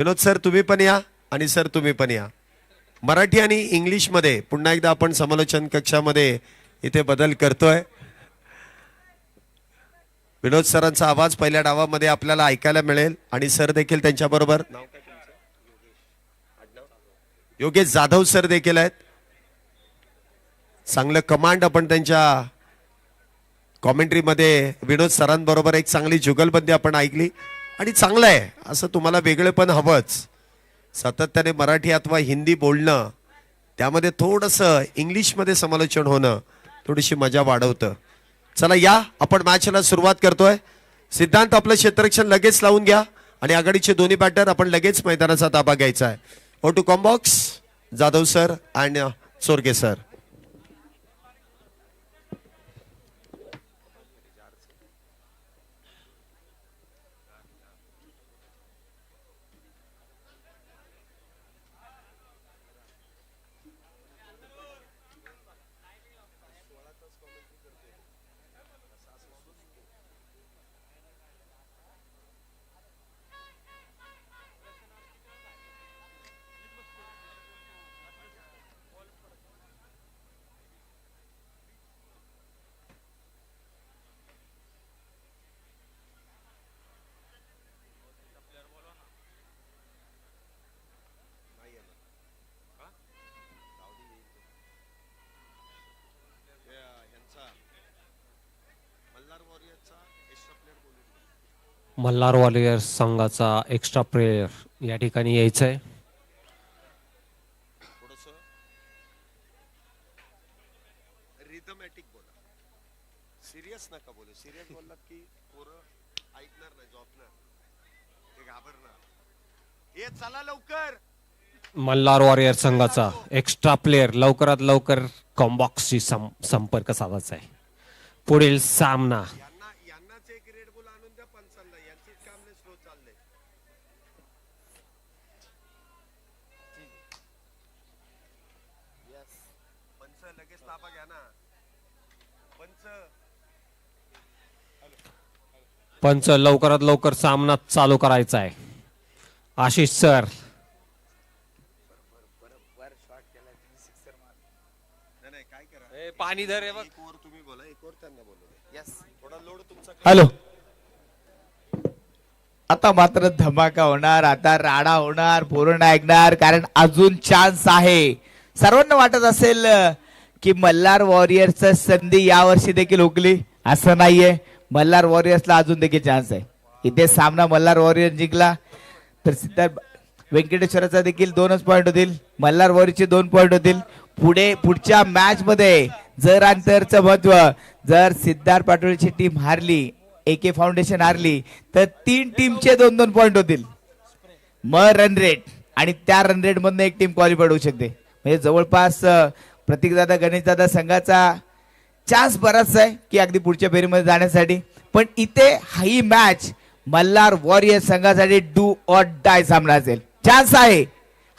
विनोद sir तुम्ही पण या आणि सर तुम्ही पण या. मराठी आणि इंग्लिश मध्ये पुन्हा एकदा आपण समालोचन कक्षामध्ये इथे बदल करतोय. विनोद सरांचा आवाज पहिल्या डावामध्ये आपल्याला ऐकायला मिळेल आणि सर देखील त्यांच्या बरोबर योगेश जाधव सर देखील आहेत. चांगलं कमांड आपण त्यांच्या कॉमेंट्री मध्ये विनोद सरांबरोबर एक चांगली जुगलबंदी आपण ऐकली आणि चांगलं आहे. असं तुम्हाला वेगळे पण हवंच. सातत्याने मराठी अथवा हिंदी बोलणं त्यामध्ये थोडंसं इंग्लिशमध्ये समालोचन होणं थोडीशी मजा वाढवतं. चला या आपण मॅचला सुरुवात करतोय. सिद्धांत आपलं क्षेत्ररक्षण लगेच लावून घ्या आणि आघाडीचे दोन्ही बॅटर आपण लगेच मैदानाचा ताबा घ्यायचा आहे. ओ टू कॉम्बॉक्स जाधव सर आणि सोरगे सर. मल्हार वॉरियर्स संघाचा एक्स्ट्रा प्लेयर या ठिकाणी यायचा आहे. रिदमॅटिक बोला. सिरियस नका बोलू. सिरियस बोललात की पोरं ऐकणार नाही, झोपणार, ते घाबरणार. हे चला लवकर. मल्हार वॉरियर संघाचा एक्स्ट्रा प्लेयर लवकरात लवकर कॉम्बॉक्सशी संपर्क साधायचा आहे. पुढील सामना यांनाच एक रेड बुल आणून द्या पंचांना. यांचीच काम नाही, स्लो चाललंय. पंच लगेच ताबा घ्या ना. पंच लवकरात लवकर सामना चालू करायचा आहे. आशिष सर काय करा, पाणी धर रे बघ. एक ओव्हर तुम्ही बोला, एक ओव्हर त्यांना बोलू. यस, थोडा लोड तुमचा. हॅलो, आता मात्र धमाका होणार, आता राडा होणार, पूर्ण ऐकणार, कारण अजून चान्स आहे. सर्वांना वाटत असेल की मल्हार वॉरियर्सची संधी यावर्षी देखील हुकली. असं नाहीये. मल्हार वॉरियर्सला अजून देखील चान्स आहे. इथे सामना मल्हार वॉरियर्स जिंकला तर सिद्धार्थ व्यंकटेश्वराचा देखील 2च पॉईंट होतील, मल्हार वॉरियर्सचे 2 पॉईंट होतील. पुढच्या मॅच मध्ये जर अंतरचं महत्व, जर सिद्धार्थ पाटोळेची टीम हारली, AK फाउंडेशन हारली, तर 3 टीमचे 2-2 पॉईंट होतील. मग रन रेट, आणि त्या रन रेट मधून एक टीम क्वालिफाईड होऊ शकते. म्हणजे जवळपास प्रतीकदादा गणेशदादा संघाचा चान्स बराच आहे की अगदी पुढच्या फेरीमध्ये जाण्यासाठी. पण इथे ही मॅच मल्हार वॉरियर संघासाठी डू ऑर डाय सामना असेल. चान्स आहे.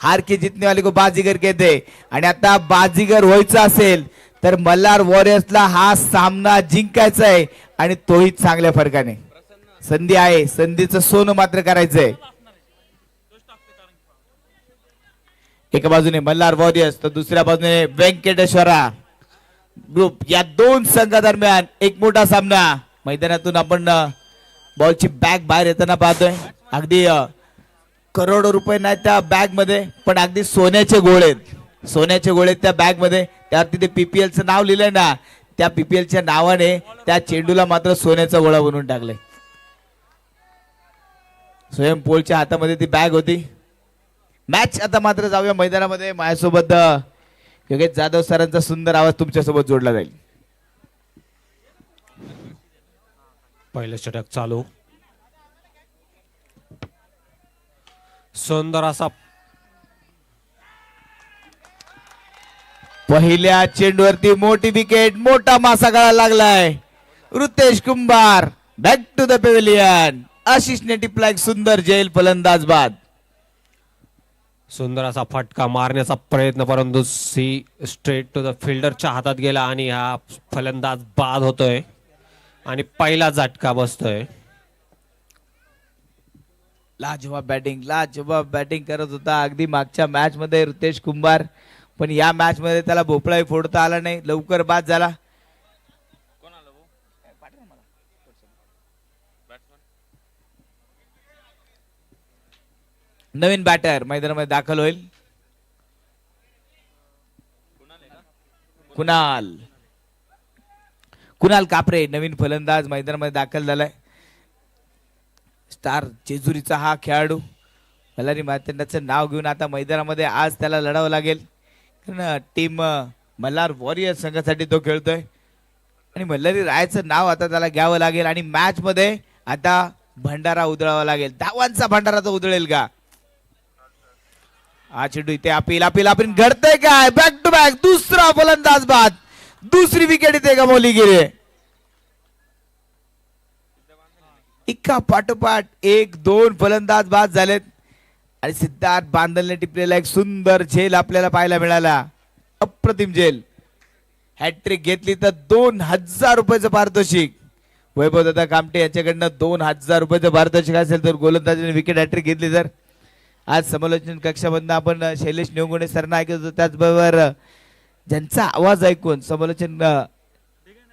हार के जितने वाले को बाजीगर कहते. आणि आता बाजीगर व्हायचं असेल तर मल्हार वॉरियर्सला हा सामना जिंकायचा आहे आणि तोही चांगल्या फरकाने. संधी आहे, संधीचं सोनं मात्र करायचंय. एका बाजूने मल्हार वॉरियर्स तर दुसऱ्या बाजूने व्यंकटेश्वरा ग्रुप. या 2 संघादरम्यान एक मोठा सामना. मैदानातून आपण बॉलची बॅग बाहेर येताना पाहतोय. अगदी करोडो रुपये नाही त्या बॅग मध्ये, पण अगदी सोन्याचे गोळे, सोन्याचे गोळे त्या बॅग मध्ये. त्यावरती ते PPLचं नाव लिहिलंय ना, त्या PPLच्या नावाने त्या चेंडूला मात्र सोन्याचा गोळा बनवून टाकले. स्वयं पोलच्या हातामध्ये ती बॅग होती. मॅच आता मात्र जाऊया मैदानामध्ये. माझ्यासोबत योगेश जाधव सरांचा सुंदर आवाज तुमच्यासोबत जोडला जाईल. पहिलं षटक चालू. सुंदर असा पहिल्या चेंडूवरती मोठी विकेट, मोठा मासा गळा लागलाय. ऋतेश कुंभार बॅक टू द पेव्हिलियन. आशिषने टिपला एक सुंदर जेल फलंदाज बाद. सुंदर असा फटका मारण्याचा प्रयत्न, परंतु सी स्ट्रेट टू द फिल्डरच्या हातात गेला आणि हा फलंदाज बाद होतोय आणि पहिला झटका बसतोय. लाजवाब बॅटिंग करत होता अगदी मागच्या मॅच मध्ये रितेश कुंभार, पण या मॅच मध्ये त्याला भोपळाही फोडता आला नाही, लवकर बाद झाला. नवीन बॅटर मैदानामध्ये दाखल होईल. कुणाल कापरे नवीन फलंदाज मैदानामध्ये दाखल झालाय. स्टार जेजुरीचा हा खेळाडू मल्हारी मार्तंडाचं नाव घेऊन आता मैदानामध्ये आज त्याला लढावं लागेल, कारण टीम मल्हार वॉरियर संघासाठी तो खेळतोय आणि मल्हारी रायाचं नाव आता त्याला घ्यावं लागेल आणि मॅच मध्ये आता भंडारा उधळावा लागेल. धावांचा भंडारा तो उधळेल का? हा चेंडू इथे अपील घडतंय काय? बॅक टू बॅक दुसरा फलंदाज बाद, दुसरी विकेट इथे गमावली गेली. एका पाठोपाठ 1-2 फलंदाज बाद झालेत आणि सिद्धार्थ बांदलने टिपलेला एक सुंदर झेल आपल्याला पाहायला मिळाला. अप्रतिम झेल. हॅट्रिक घेतली तर 2000 रुपयाचं पारितोषिक. वैभवदादा कामटे यांच्याकडनं 2000 रुपयाचं पारितोषिक असेल तर गोलंदाजीने विकेट हॅट्रिक घेतली तर. आज समालोचन कक्षामधून आपण शैलेश निवगुणे सरांना ऐकत होतो, त्याचबरोबर ज्यांचा आवाज ऐकून समालोचन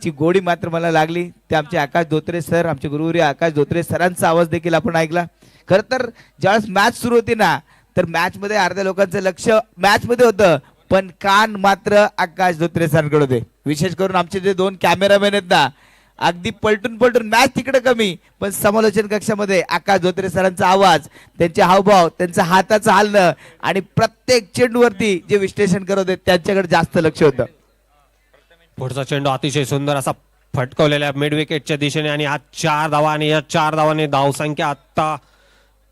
ची गोडी मात्र मला लागली ते आमचे आकाश धोत्रे सर, आमचे गुरुवर्य आकाश धोत्रे सरांचा आवाज देखील आपण ऐकला. खर तर ज्यावेळेस मॅच सुरू होती ना, तर मॅच मध्ये अर्ध्या लोकांचं लक्ष मॅच मध्ये होतं, पण कान मात्र आकाश धोत्रे सरांकडे होते. विशेष करून आमचे जे 2 कॅमेरामॅन आहेत ना, अगदी पलटून मॅच तिकडे कमी, पण समालोचन कक्षामध्ये आकाश धोत्रे सरांचा आवाज, त्यांचे हावभाव, त्यांचं हाताचं हालणं आणि प्रत्येक चेंडूवरती जे विश्लेषण करत होते त्यांच्याकडे जास्त लक्ष होतं. पुढचा चेंडू अतिशय सुंदर असा फटकवलेल्या मिड विकेटच्या दिशेने आणि आज 4 धावा आणि या 4 धावाने धावसंख्या आता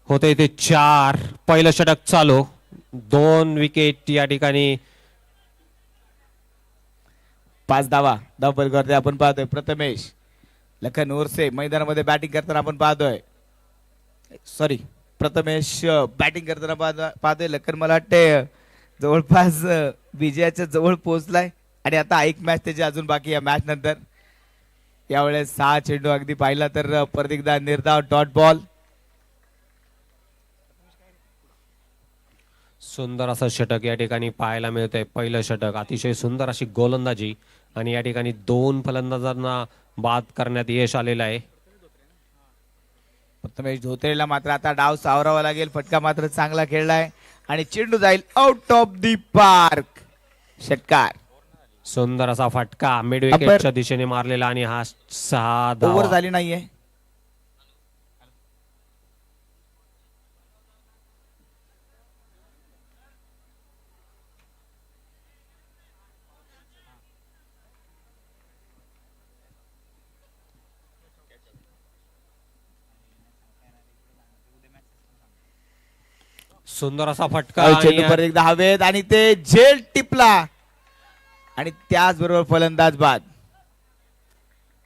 होते इथे 4. पहिलं षटक चालू, 2 विकेट या ठिकाणी. 5 धावा धावफलकावरती आपण पाहतोय. प्रथमेश लखन ओरसे मैदानामध्ये बॅटिंग करताना आपण पाहतोय. सॉरी, प्रथमेश बॅटिंग करताना पाहतोय. लखन मला वाटते जवळपास विजयाच्या जवळ पोहोचलाय आणि आता एक मॅच त्याची अजून बाकी. या मॅच नंतर यावेळेस 6 चेंडू अगदी पाहिला तर परत एकदा निर्धाव डॉट बॉल. सुंदर असं षटक या ठिकाणी पाहायला मिळतंय. पहिलं षटक, अतिशय सुंदर अशी गोलंदाजी आणि या ठिकाणी 2 फलंदाजांना बाद करण्यात यश आलेलं आहे. प्रथमेश धोत्रेला मात्र आता डाव सावरावा लागेल. फटका मात्र चांगला खेळलाय आणि चेंडू जाईल आउट ऑफ दी पार्क. षटकार. सुंदर असा फटका मिड विकेटच्या दिशेने मारलेला आणि हा 6 ओव्हर धावा. झाली नाहीये. सुंदर असा फटका चेंडू परत एकदा हवेत आणि ते झेल टिपला आणि त्याचबरोबर फलंदाज बाद.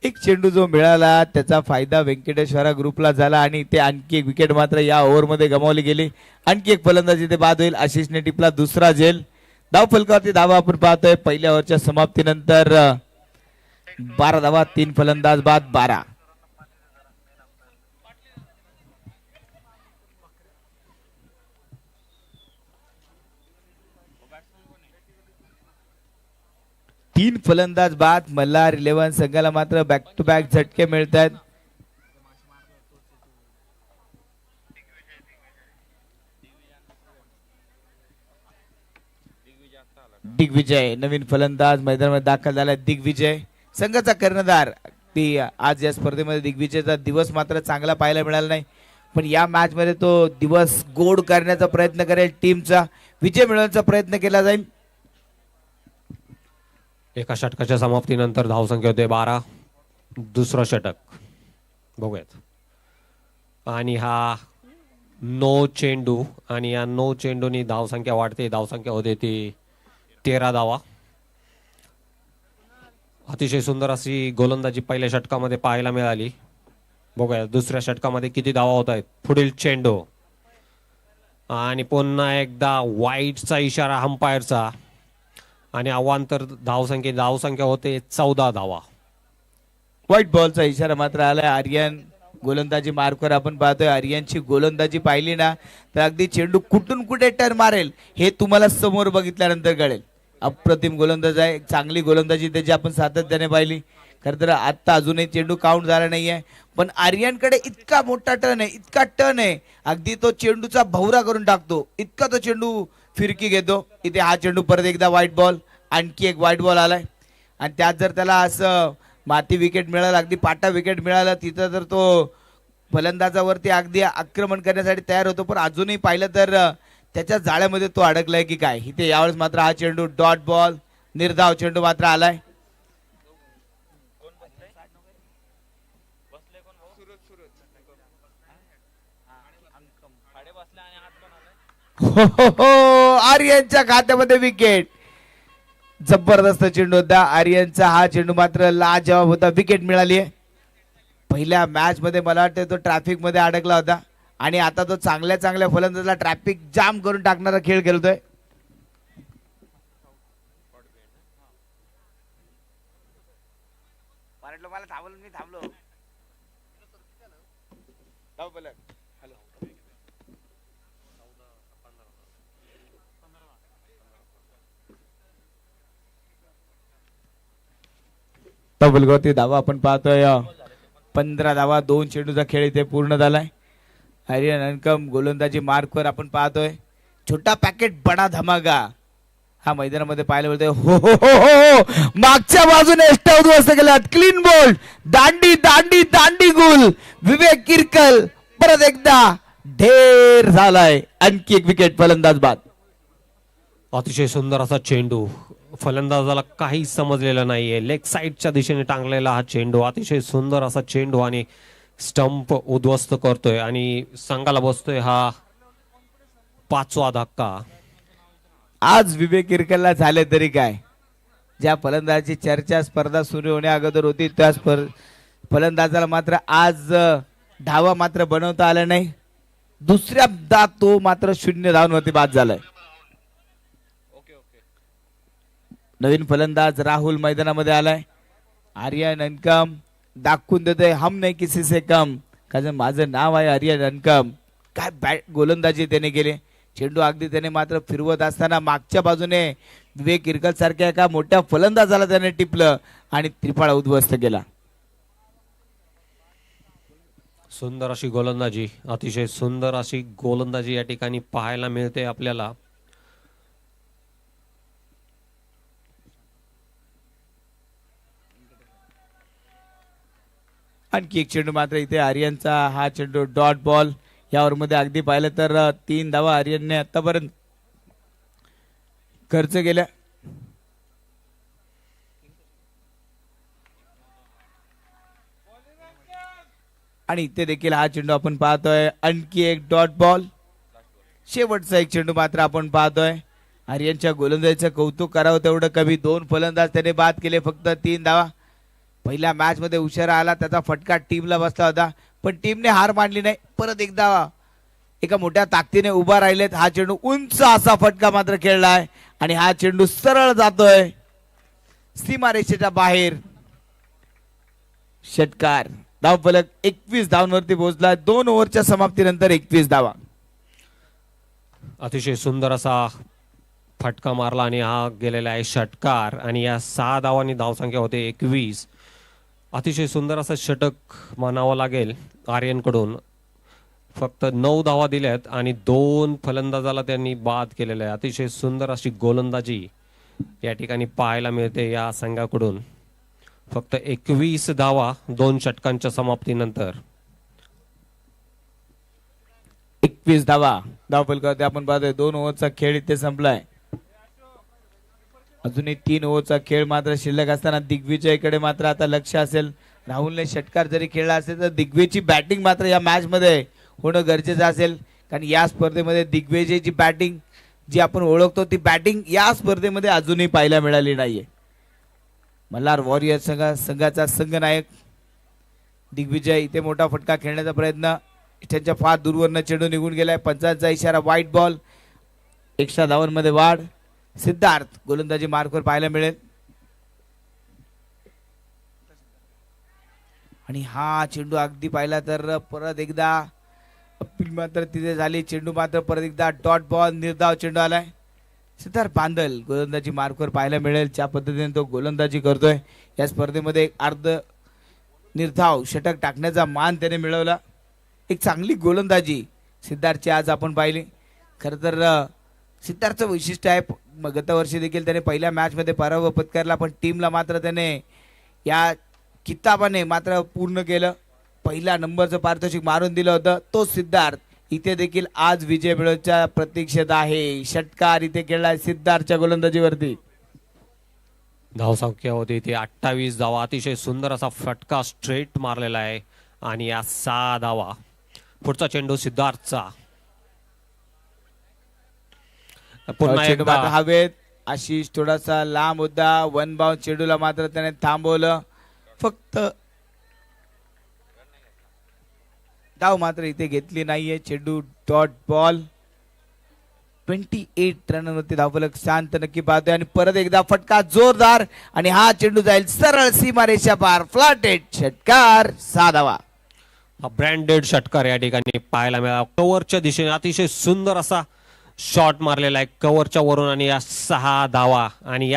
एक चेंडू जो मिळाला त्याचा फायदा व्यंकटेश्वरा ग्रुपला झाला आणि ते आणखी एक विकेट मात्र या ओव्हर मध्ये गमावली गेली. आणखी एक फलंदाजी ते बाद होईल. आशिषने टिपला दुसरा झेल. धाव फलकावरती धावा आपण पाहतोय. पहिल्या ओव्हरच्या समाप्तीनंतर 12 धावा, 3 फलंदाज बाद, 12. तीन फलंदाज बाद. मल्हार 11 संघाला मात्र बॅक टू बॅक झटके मिळत आहेत. दिग्विजय नवीन फलंदाज मैदानामध्ये दाखल झाला. दिग्विजय संघाचा कर्णधार. ती आज या स्पर्धेमध्ये दिग्विजयचा दिवस मात्र चांगला पाहायला मिळाला नाही, पण या मॅच मध्ये तो दिवस गोड करण्याचा प्रयत्न करेल. टीमचा विजय मिळवण्याचा प्रयत्न केला जाईल. एका षटकाच्या समाप्तीनंतर धावसंख्या होते 12. दुसरं षटक बघूयात. आणि हा 9 चेंडू आणि या 9 चेंडूनी धावसंख्या वाढते. धावसंख्या होते ती 13 धावा. अतिशय सुंदर अशी गोलंदाजी पहिल्या षटकामध्ये पाहायला मिळाली. बघूया दुसऱ्या षटकामध्ये किती धावा होत आहेत. पुढील चेंडू आणि पुन्हा एकदा वाईटचा इशारा अंपायरचा आणि अवांतर धावसंख्या होते 14 धावा. व्हाईट बॉलचा इशारा मात्र आलाय. आर्यन गोलंदाजी मार्कवर आपण पाहतोय. आर्यनची गोलंदाजी पाहिली ना तर अगदी चेंडू कुठून कुठे टर्न मारेल हे तुम्हाला समोर बघितल्यानंतर कळेल. अप्रतिम गोलंदाज आहे. चांगली गोलंदाजी त्याची आपण सातत्याने पाहिली. खरं तर आत्ता अजूनही चेंडू काउंट झाला नाहीये, पण आर्यनकडे इतका मोठा टर्न आहे, इतका टर्न आहे, अगदी तो चेंडूचा भवरा करून टाकतो, इतका तो चेंडू फिरकी घेतो. इथे हा चेंडू परत एकदा व्हाईट बॉल, आणखी एक व्हाईट बॉल आलाय. आणि त्यात जर त्याला असं माती विकेट मिळालं, अगदी पाटा विकेट मिळालं, तिथं तर तो फलंदाजावरती अगदी आक्रमण करण्यासाठी तयार होतो. पण अजूनही पाहिलं तर त्याच्या जाळ्यामध्ये तो अडकलाय की काय. इथे यावेळेस मात्र हा चेंडू डॉट बॉल, निर्धाव चेंडू मात्र आलाय. हो, आर्यनच्या खात्यामध्ये विकेट. जबरदस्त चेंडू होता आर्यनचा. हा चेंडू मात्र लाजवाब होता. विकेट मिळाली आहे. पहिल्या मॅच मध्ये मला वाटतं तो ट्रॅफिक मध्ये अडकला होता आणि आता तो चांगल्या चांगल्या फलंदाजाला ट्रॅफिक जाम करून टाकणारा खेळ खेळतोय. मला थांबलो, मी थांबलो. डबलगवती धावा आपण पाहतोय. 15 धावा, 2 चेंडूचा खेळ इथे पूर्ण झालाय. आर्यन अनकम गोलंदाजी मार्कवर आपण पाहतोय. छोटा पॅकेट बडा धमाका हा मैदानामध्ये पाहायला मिळतोय. हो हो हो हो, मागच्या बाजूने एष्टा उद्ध्वस्त केल्यात. क्लीन बोल्ड, दांडी दांडी दांडी गुल. विवेक किरकल परत एकदा ढेर झालाय. आणखी एक विकेट फलंदाज बाद. अतिशय सुंदर असा चेंडू, फलंदाजाला काही समजलेलं नाहीये. लेग साईडच्या दिशेने टांगलेला हा चेंडू, अतिशय सुंदर असा चेंडू आणि स्टंप उद्ध्वस्त करतोय आणि संघाला बसतोय हा 5वा धक्का. आज विवेक किरकलला झाले तरी काय, ज्या फलंदाजाची चर्चा स्पर्धा सुरू होण्या अगोदर होती त्या फलंदाजाला मात्र आज धावा मात्र बनवता आला नाही. दुसऱ्यांदा तो मात्र 0 धावांवरती बाद झालाय. नवीन फलंदाज राहुल मैदानामध्ये आलाय. आर्यन अनकम दाखवून देतोय हम नाही किसी से कम, कारण माझं नाव आहे आर्यन अनकम. काय बॅट गोलंदाजी त्याने केली. चेंडू अगदी त्याने मात्र फिरवत असताना मागच्या बाजूने विवेक किरकल सारख्या एका मोठ्या फलंदाजाला त्याने टिपलं आणि त्रिफळा उद्ध्वस्त केला. सुंदर अशी गोलंदाजी, अतिशय सुंदर अशी गोलंदाजी या ठिकाणी पाहायला मिळते आपल्याला. आणखी एक चेंडू मात्र इथे आर्यनचा. हा चेंडू डॉट बॉल. यावर मध्ये अगदी पाहिलं तर 3 धावा आर्यनने आतापर्यंत खर्च केल्या. आणि इथे देखील हा चेंडू आपण पाहतोय. आणखी एक डॉट बॉल. शेवटचा एक चेंडू मात्र आपण पाहतोय. आर्यनच्या गोलंदाजीचं कौतुक करावं तेवढं कमी. 2 फलंदाज त्याने बाद केले, फक्त 3 धावा. पहिल्या मॅच मध्ये उशिरा आला, त्याचा फटका टीमला बसला होता, पण टीमने हार मानली नाही. परत एकदा एका मोठ्या ताकदीने उभा राहिलेत. हा चेंडू उंच असा फटका मात्र खेळलाय आणि हा चेंडू सरळ जातोय सीमारेषेच्या बाहेर. षटकार. धावफलक 21 धावांवरती पोहोचला. 2 ओव्हरच्या समाप्तीनंतर 21 धावा. अतिशय सुंदर असा फटका मारला आणि हा गेलेला आहे षटकार आणि या 6 धावांनी धावसंख्या होते 21. अतिशय सुंदर असं षटक मानावं लागेल आर्यनकडून. फक्त 9 धावा दिल्यात आणि 2 फलंदाजाला त्यांनी बाद केलेलं आहे. अतिशय सुंदर अशी गोलंदाजी या ठिकाणी पाहायला मिळते या संघाकडून. फक्त 21 धावा 2 षटकांच्या समाप्तीनंतर. 21 धावा धावफलकावरती आपण पाहतोय. 2 ओव्हरचा खेळ इथे संपलाय. अजूनही 3 ओव्हरचा खेळ मात्र शिल्लक असताना दिग्विजयकडे मात्र आता लक्ष असेल. राहुलने षटकार जरी खेळला असेल तर दिग्विजयची बॅटिंग मात्र या मॅच मध्ये होणं गरजेचं असेल, कारण या स्पर्धेमध्ये दिग्विजयची बॅटिंग जी आपण ओळखतो ती बॅटिंग या स्पर्धेमध्ये अजूनही पाहायला मिळाली नाहीये. मल्हार वॉरियर संघाचा संघनायक दिग्विजय. इथे मोठा फटका खेळण्याचा प्रयत्न, त्यांच्या फार दूरवरनं चेंडू निघून गेलाय. पंचांचा इशारा व्हाईट बॉल. एक्स्ट्रा धावांमध्ये वाढ. सिद्धार्थ गोलंदाजी मार्कवर पाहायला मिळेल. आणि हा चेंडू अगदी पाहिला तर परत एकदा अपील मात्र तिथे झाली. चेंडू मात्र परत एकदा डॉट बॉल निर्धाव चेंडू आलाय. सिद्धार्थ बांदल गोलंदाजी मार्कवर पाहायला मिळेल. ज्या पद्धतीने तो गोलंदाजी करतोय या स्पर्धेमध्ये एक अर्ध निर्धाव षटक टाकण्याचा मान त्याने मिळवला. एक चांगली गोलंदाजी सिद्धार्थची आज आपण पाहिली. खरं तर सिद्धार्थचं वैशिष्ट्य आहे, गतवर्षी देखील त्याने पहिल्या मॅच मध्ये पराभव पत्करला, पण टीमला मात्र त्याने या किताबाने मात्र पूर्ण केलं. पहिला नंबरचं पारितोषिक मारून दिलं होतं. तो सिद्धार्थ इथे देखील आज विजय मिळवण्याच्या प्रतीक्षेत आहे. षटकार इथे खेळलाय सिद्धार्थच्या गोलंदाजीवरती. धावसंख्या होती ती 28 धावा. अतिशय सुंदर असा फटका स्ट्रेट मारलेला आहे आणि या 6 धावा. पुढचा चेंडू सिद्धार्थचा. पुन्हा चेंडू एकदा मात्र हवेत. आशिष थोडासा लांब होता. वन बाउंड चेंडूला मात्र त्याने थांबवलं. फक्त धाव मात्र इथे घेतली नाहीये. चेंडू डॉट बॉल. 28 रनवरती धावफलक शांत नक्की पाहतोय आणि परत एकदा फटका जोरदार आणि हा चेंडू जाईल सरळ सीमारेषा पार. फ्लॅटेड षटकार 6 धावा. ब्रँडेड षटकार या ठिकाणी पाहायला मिळाला. कव्हरच्या दिशेने अतिशय सुंदर असा शॉट मारलेला आहे कव्हरच्या वरून आणि या 6 धावा आणि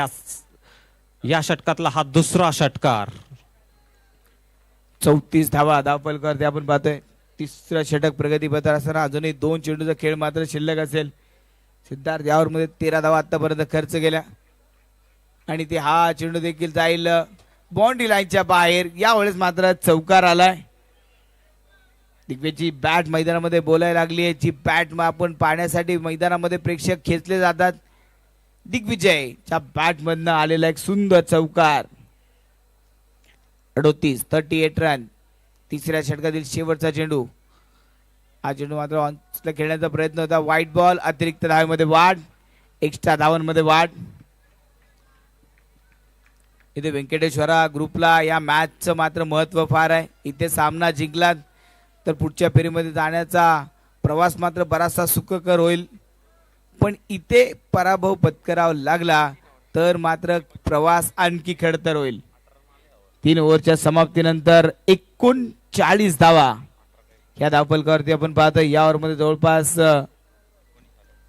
या षटकातला हा दुसरा षटकार. 34 धावा धावफलकावरती आपण पाहतोय. तिसरं षटक प्रगतीपथावर असताना अजूनही 2 चेंडूचा खेळ मात्र शिल्लक असेल. सिद्धार्थ यावर मध्ये 13 धावा आतापर्यंत खर्च केल्या आणि ते हा चेंडू देखील जाईल बाउंड्री लाईनच्या बाहेर. यावेळेस मात्र चौकार आलाय. दिग्विजयची बॅट मैदानामध्ये बोलायला लागली आहे. जी बॅट आपण पाहण्यासाठी मैदानामध्ये प्रेक्षक खेचले जातात. दिग्विजयच्या बॅट मधनं आलेला एक सुंदर चौकार. 38 रन. तिसऱ्या षटकातील शेवटचा चेंडू. हा चेंडू मात्र ऑनला खेळण्याचा प्रयत्न होता. White ball. अतिरिक्त धावेमध्ये वाढ. एक्स्ट्रा धावांमध्ये वाढ. इथे व्यंकटेश्वरा ग्रुपला या मॅचचं मात्र महत्व फार आहे. इथे सामना जिंकला तर पुढच्या फेरीमध्ये जाण्याचा प्रवास मात्र बराचसा सुखकर होईल, पण इथे पराभव पत्करावा लागला तर मात्र प्रवास आणखी खडतर होईल. 3 ओव्हरच्या समाप्तीनंतर 39 धावा या धावफलकावरती आपण पाहतो. या ओव्हरमध्ये जवळपास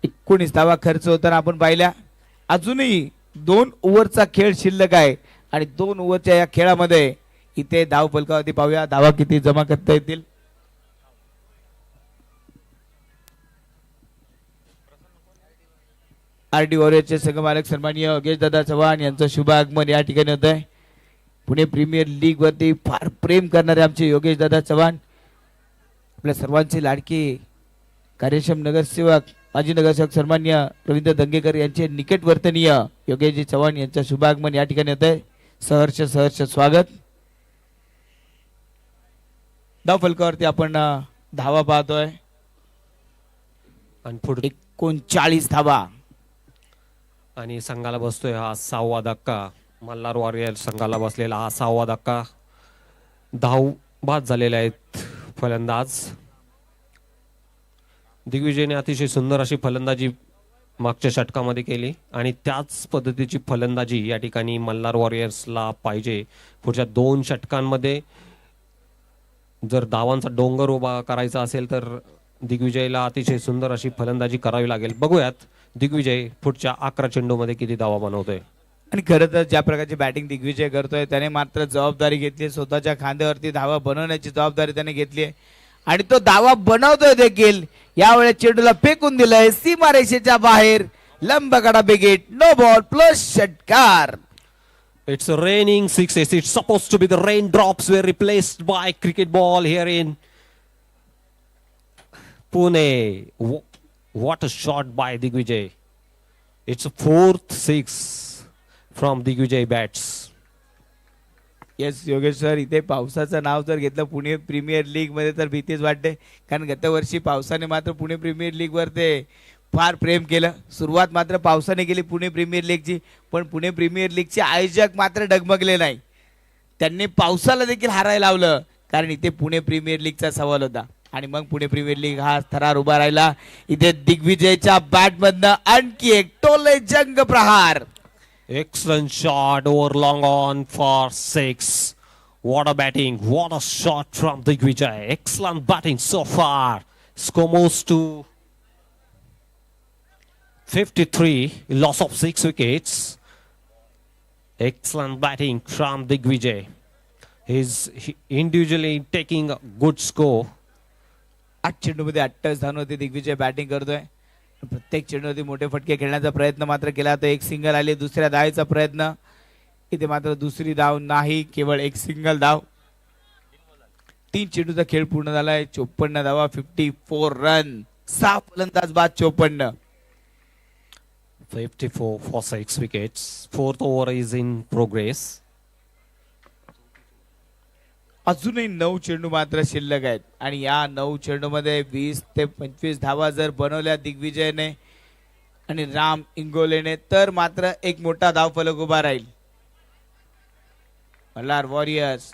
19 धावा खर्च होताना आपण पाहिल्या. अजूनही 2 ओव्हरचा खेळ शिल्लक आहे आणि 2 ओव्हरच्या या खेळामध्ये इथे धावफलकावरती पाहूया धावा किती जमा करता येतील. आरडी वॉरियर्सचे संघमालक सन्माननीय योगेश दादा चव्हाण यांचं शुभ आगमन या ठिकाणी होत आहे. पुणे प्रीमियर लीग वरती फार प्रेम करणारे आमचे योगेश दादा चव्हाण, आपल्या सर्वांचे लाडके कार्यक्षम नगरसेवक माजी नगरसेवक सन्माननीय रवींद्र दंगेकर यांचे निकट वर्तनीय योगेशजी चव्हाण यांचं शुभ आगमन या ठिकाणी होत आहे. सहर्ष सहर्ष स्वागत. धावफलकावरती आपण धावा पाहतोय आणि पुढे 39 धावा आणि संघाला बसतोय हा 6वा धक्का. मल्हार वॉरियर्स संघाला बसलेला हा 6वा धक्का. धाव बाद झालेले आहेत फलंदाज. दिग्विजयने अतिशय सुंदर अशी फलंदाजी मागच्या षटकामध्ये केली आणि त्याच पद्धतीची फलंदाजी या ठिकाणी मल्हार वॉरियर्सला पाहिजे. पुढच्या 2 षटकांमध्ये जर धावांचा डोंगर उभा करायचा असेल तर दिग्विजयला अतिशय सुंदर अशी फलंदाजी करावी लागेल. बघूयात दिग्विजय पुढच्या 11 चेंडूमध्ये किती धावा बनवतोय. आणि खरं तर ज्या प्रकारची बॅटिंग दिग्विजय करतोय त्याने मात्र जबाबदारी घेतली. स्वतःच्या खांद्यावरती धावा बनवण्याची जबाबदारी त्याने घेतली आहे आणि तो धावा बनवतोय देखील. यावेळेस चेंडूला फेकून दिलंय सीमारेषेच्या बाहेर. लंब कडा बिगेट. नो बॉल प्लस षटकार. It's raining sixes. It's supposed to be the raindrops were replaced by cricket ball here in Pune. What a shot by Digvijay. It's a 4th 6 from Digvijay bats. Yes Yogesh sir, इथे पावसाचं नाव जर घेतलं Pune premier league मध्ये तर भीतीच वाटते, कारण गतवर्षी पावसाने मात्र पुणे प्रीमियर लीग वर ते फार प्रेम केलं. सुरुवात मात्र पावसाने केली पुणे प्रीमियर लीगची, पण पुणे प्रीमियर लीगचे आयोजक मात्र डगमगले नाही. त्यांनी पावसाला देखील हारायला लावलं, कारण इथे पुणे प्रीमियर लीगचा सवाल होता आणि मग पुणे प्रीमियर लीग हा थरार उभा राहिला. इथे दिग्विजयच्या बॅट मधनं आणखी एक टोले जंग प्रहार. Excellent shot over long on for 6. What a batting, what a shot from Digvijay. Excellent batting so far. Score moves to 53, loss of 6 wickets. Excellent batting from Digvijay. He's individually taking a good score. 8 चेंडूमध्ये 28 धावांवरती Digvijay batting करतोय. प्रत्येक चेंडूवरती मोठे फटके खेळण्याचा प्रयत्न मात्र केला. तो एक सिंगल आले. दुसऱ्या धावेचा प्रयत्न. इथे मात्र दुसरी धाव नाही, केवळ एक सिंगल धाव. 3 चेंडूचा खेळ पूर्ण झालाय. 54 धावा, 54 रन. 6 फलंदाज बाद 54. 54 for 6 wickets. Fourth over is in progress. अजूनही 9 चेंडू मात्र शिल्लक आहेत आणि या 9 चेंडूमध्ये 20 ते 25 धावा जर बनवल्या दिग्विजयने आणि राम इंगोलेने तर मात्र एक मोठा धावफलक उभा राहील. मल्हार वॉरियर्स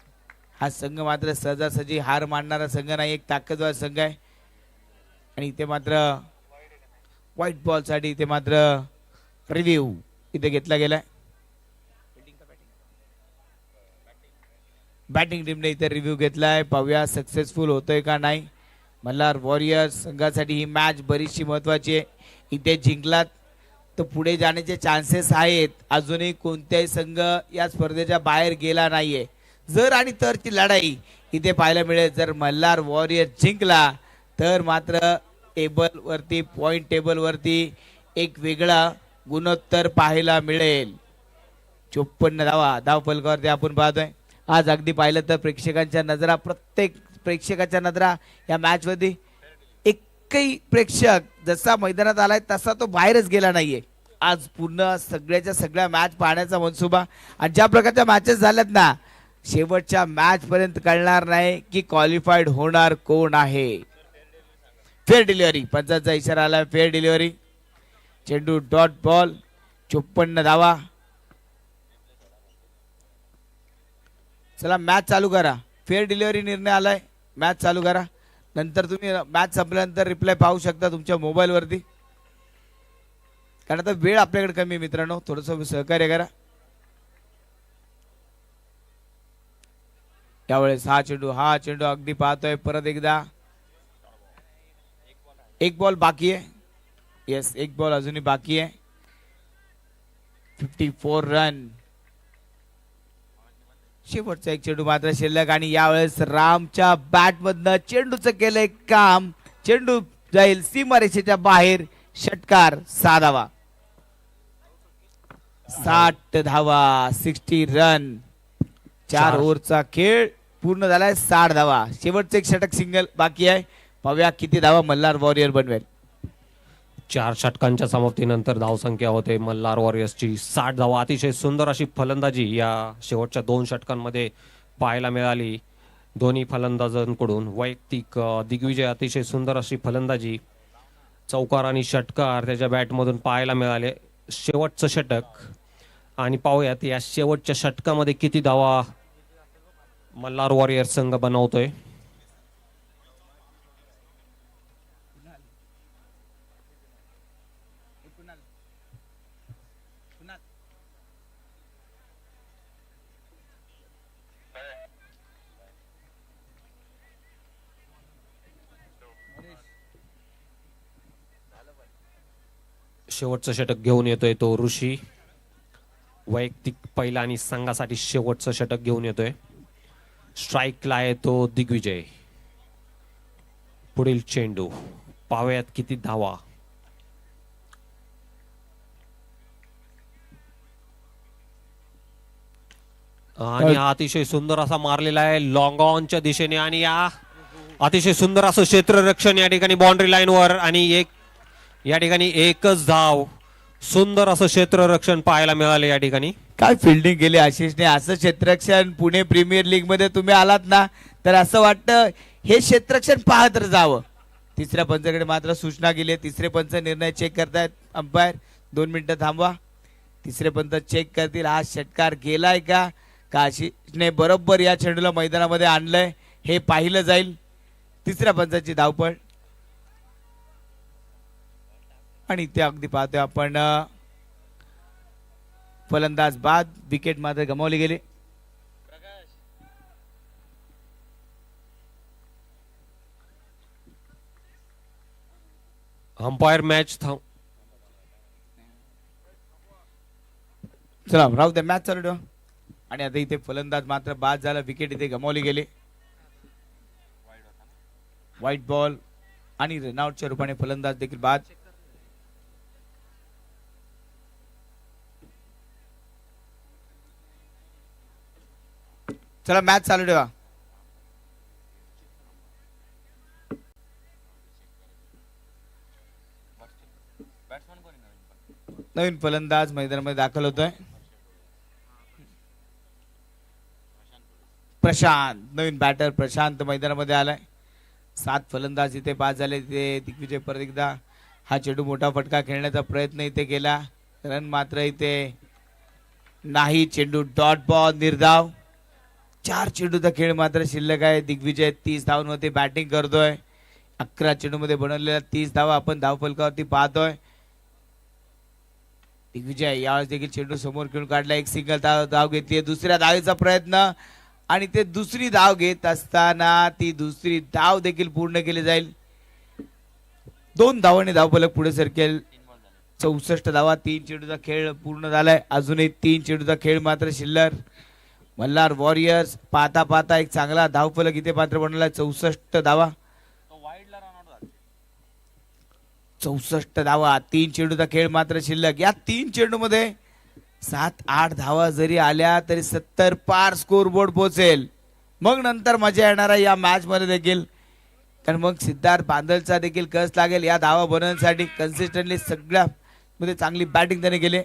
हा संघ मात्र सहजासहजी हार मानणारा संघ नाही, एक ताकदवार संघ आहे. आणि इथे मात्र व्हाईट बॉल साठी इथे मात्र रिव्ह्यू इथे घेतला गेलाय. बॅटिंग टीमने इथे रिव्ह्यू घेतलाय. पाहूया सक्सेसफुल होतोय का नाही. मल्हार वॉरियर्स संघासाठी ही मॅच बरीचशी महत्वाची आहे. इथे जिंकलात तर पुढे जाण्याचे चान्सेस आहेत. अजूनही कोणत्याही संघ या स्पर्धेच्या बाहेर गेला नाहीये. जर आणि तरची लढाई इथे पाहायला मिळेल. जर मल्हार वॉरियर जिंकला तर मात्र टेबल वरती, पॉइंट टेबल वरती एक वेगळा गुणोत्तर पाहायला मिळेल. 54 धावा धावफलकावरती आपण पाहतोय. आज अगदी पाहिलं तर प्रेक्षकांच्या नजरा, प्रत्येक प्रेक्षकाच्या नजरा या मॅच वरती. एकही प्रेक्षक जसा मैदानात आलाय तसा तो बाहेरच गेला नाहीये. आज पूर्ण सगळ्याच्या सगळ्या मॅच पाहण्याचा मनसुबा आणि ज्या प्रकारच्या मॅचेस झाल्यात ना, शेवटच्या मॅच पर्यंत कळणार नाही की क्वालिफाईड होणार कोण आहे. फेअर डिलिव्हरी, पंचांचा इशारा आला. फेअर डिलिव्हरी, चेंडू डॉट बॉल. 54 धावा. चला मॅच चालू करा. फेअर डिलिव्हरी निर्णय आलाय. मॅच चालू करा. नंतर तुम्ही मॅच संपल्यानंतर रिप्लाय पाहू शकता तुमच्या मोबाईल वरती, कारण आता वेळ आपल्याकडे कमी आहे मित्रांनो. थोडंसं सहकार्य करा. त्यावेळेस हा चेंडू अगदी पाहतोय. परत एकदा एक बॉल बाकी आहे. येस, एक बॉल अजूनही बाकी आहे. 54 रन. शेवटचा एक चेंडू मात्र शिल्लक आणि यावेळेस रामच्या बॅट मधनं चेंडूचं केलंय काम. चेंडू जाईल सीमारेषेच्या बाहेर. षटकार. 6 धावा. 60 धावा, 60 रन. 4 ओव्हरचा खेळ पूर्ण झालाय. 60 धावा. शेवटचं एक षटक सिंगल बाकी आहे. पाहूया किती धावा मल्हार वॉरियर बनवेल. 4 षटकांच्या समाप्तीनंतर धावसंख्या होते मल्हार वॉरियर्सची 60 धावा. अतिशय सुंदर अशी फलंदाजी या शेवटच्या 2 षटकांमध्ये पाहायला मिळाली दोन्ही फलंदाजांकडून. वैयक्तिक दिग्विजय अतिशय सुंदर अशी फलंदाजी, चौकार आणि षटकार त्याच्या बॅटमधून पाहायला मिळाले. शेवटचं षटक आणि पाहूयात या शेवटच्या षटकामध्ये किती धावा मल्हार वॉरियर्स संघ बनवतोय. शेवटचं षटक घेऊन येतोय तो ऋषी. वैयक्तिक पहिला आणि संघासाठी शेवटचं षटक घेऊन येतोय. स्ट्राईकला आहे तो दिग्विजय. पुढील चेंडू पाहूयात किती धावा. आणि हा अतिशय सुंदर असा मारलेला आहे लॉंग ऑनच्या दिशेने आणि या अतिशय सुंदर असं क्षेत्ररक्षण या ठिकाणी बाउंड्री लाईनवर आणि एक या ठिकाणी एकच धाव. सुंदर असं क्षेत्ररक्षण पाहायला मिळाले या ठिकाणी. काय फिल्डिंग केली आशिषने. असं क्षेत्ररक्षण पुणे प्रीमियर लीग मध्ये तुम्ही आलात ना तर असं वाटतं हे क्षेत्ररक्षण पाहत जावं. तिसऱ्या पंचाकडे मात्र सूचना गेली. तिसरे पंच निर्णय चेक करतायत अंपायर. 2 मिनिटं थांबवा. तिसरे पंच चेक करतील हा षटकार गेलाय का आशिषने बरोबर या चेंडूला मैदानामध्ये आणलंय हे पाहिलं जाईल. तिसऱ्या पंचाची धावपळ आणि ते अगदी पाहतोय आपण फलंदाज बाद. विकेट मात्र गमावली गेली. अंपायर मॅच थांब. चला राहू द्या, मॅच चालू ठेवा. आणि आता इथे फलंदाज मात्र बाद झाला, विकेट इथे गमावली गेली. व्हाईट बॉल आणि रनआउटच्या रूपाने फलंदाज देखील बाद. चला मॅच चालू ठेवा. नवीन फलंदाज मैदानामध्ये दाखल होतोय. प्रशांत, नवीन बॅटर प्रशांत मैदानामध्ये आलाय. 7 फलंदाज इथे बाद झाले. तिथे दिग्विजय परत एकदा हा चेंडू मोठा फटका खेळण्याचा प्रयत्न इथे केला. रन मात्र इथे नाही. चेंडू डॉट बॉल, निर्धाव. 4 चेंडूचा खेळ मात्र शिल्लक आहे. दिग्विजय 30 धावांमध्ये बॅटिंग करतोय. 11 चेंडू मध्ये बनवलेल्या 30 धावा आपण धावफलकावरती पाहतोय. दिग्विजय यावेळेस देखील चेंडू समोर खेळून काढला. एक सिंगल धाव घेतली. दुसऱ्या धावेचा प्रयत्न आणि ते दुसरी धाव घेत असताना ती दुसरी धाव देखील पूर्ण केली जाईल. 2 धावांनी धावफलक पुढे सरकेल. 64 धावा. 3 चेंडूचा खेळ पूर्ण झालाय. अजूनही 3 चेंडूचा खेळ मात्र शिल्लक. मल्हार वॉरियर्स पाहता पाहता एक चांगला धावफलक इथे मात्र बनवलाय. 64 धावा. 64 धावा. 3 चेंडूचा खेळ मात्र शिल्लक. या 3 चेंडू मध्ये 7-8 धावा जरी आल्या तरी 70 पार स्कोर बोर्ड पोहोचेल. मग नंतर मजा येणार आहे या मॅच मध्ये देखील. कारण मग सिद्धार्थ बांदलचा देखील कस लागेल या धावा बनवण्यासाठी. कन्सिस्टंटली सगळ्या मध्ये चांगली बॅटिंग त्याने केली.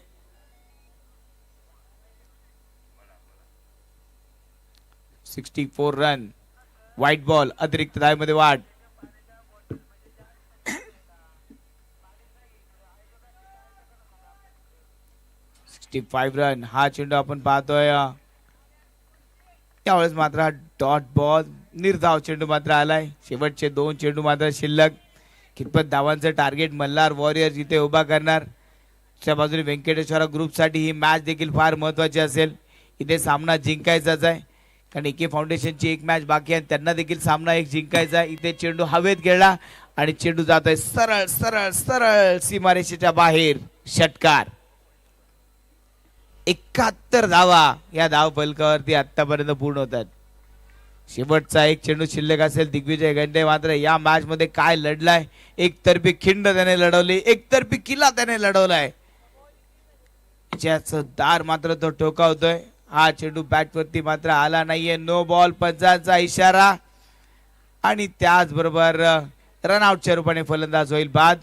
64 रन. व्हाईट बॉल, अतिरिक्त धावेमध्ये वाढ. रन. हा चेंडू आपण पाहतोय. यावेळेस मात्र हा डॉट बॉल, निर्धाव चेंडू मात्र आलाय. शेवटचे 2 चेंडू मात्र शिल्लक. कितपत धावांचं टार्गेट मल्हार वॉरियर्स इथे उभा करणार. त्या बाजूने व्यंकटेश्वरा ग्रुपसाठी ही मॅच देखील फार महत्वाची असेल. इथे सामना जिंकायचाच आहे. कारण एके फाउंडेशनची एक मॅच बाकी आहे. त्यांना देखील सामना एक जिंकायचा आहे. इथे चेंडू हवेत गेला आणि चेंडू जातोय सरळ सरळ सरळ सीमारेषेच्या बाहेर. षटकार. 71 धावा या धाव फलकावरती आतापर्यंत पूर्ण होतात. शेवटचा एक चेंडू शिल्लक असेल. दिग्विजय गंडे मात्र या मॅच मध्ये काय लढलाय. एकतर्फी खिंड त्याने लढवली, एकतर्फी किल्ला त्याने लढवलाय. त्याचं दार मात्र तो ठोकावतोय. हा चेंडू बॅट वरती मात्र आला नाहीये. नो बॉल, पंचाचा इशारा आणि त्याचबरोबर रनआउटच्या रूपाने फलंदाज होईल बाद.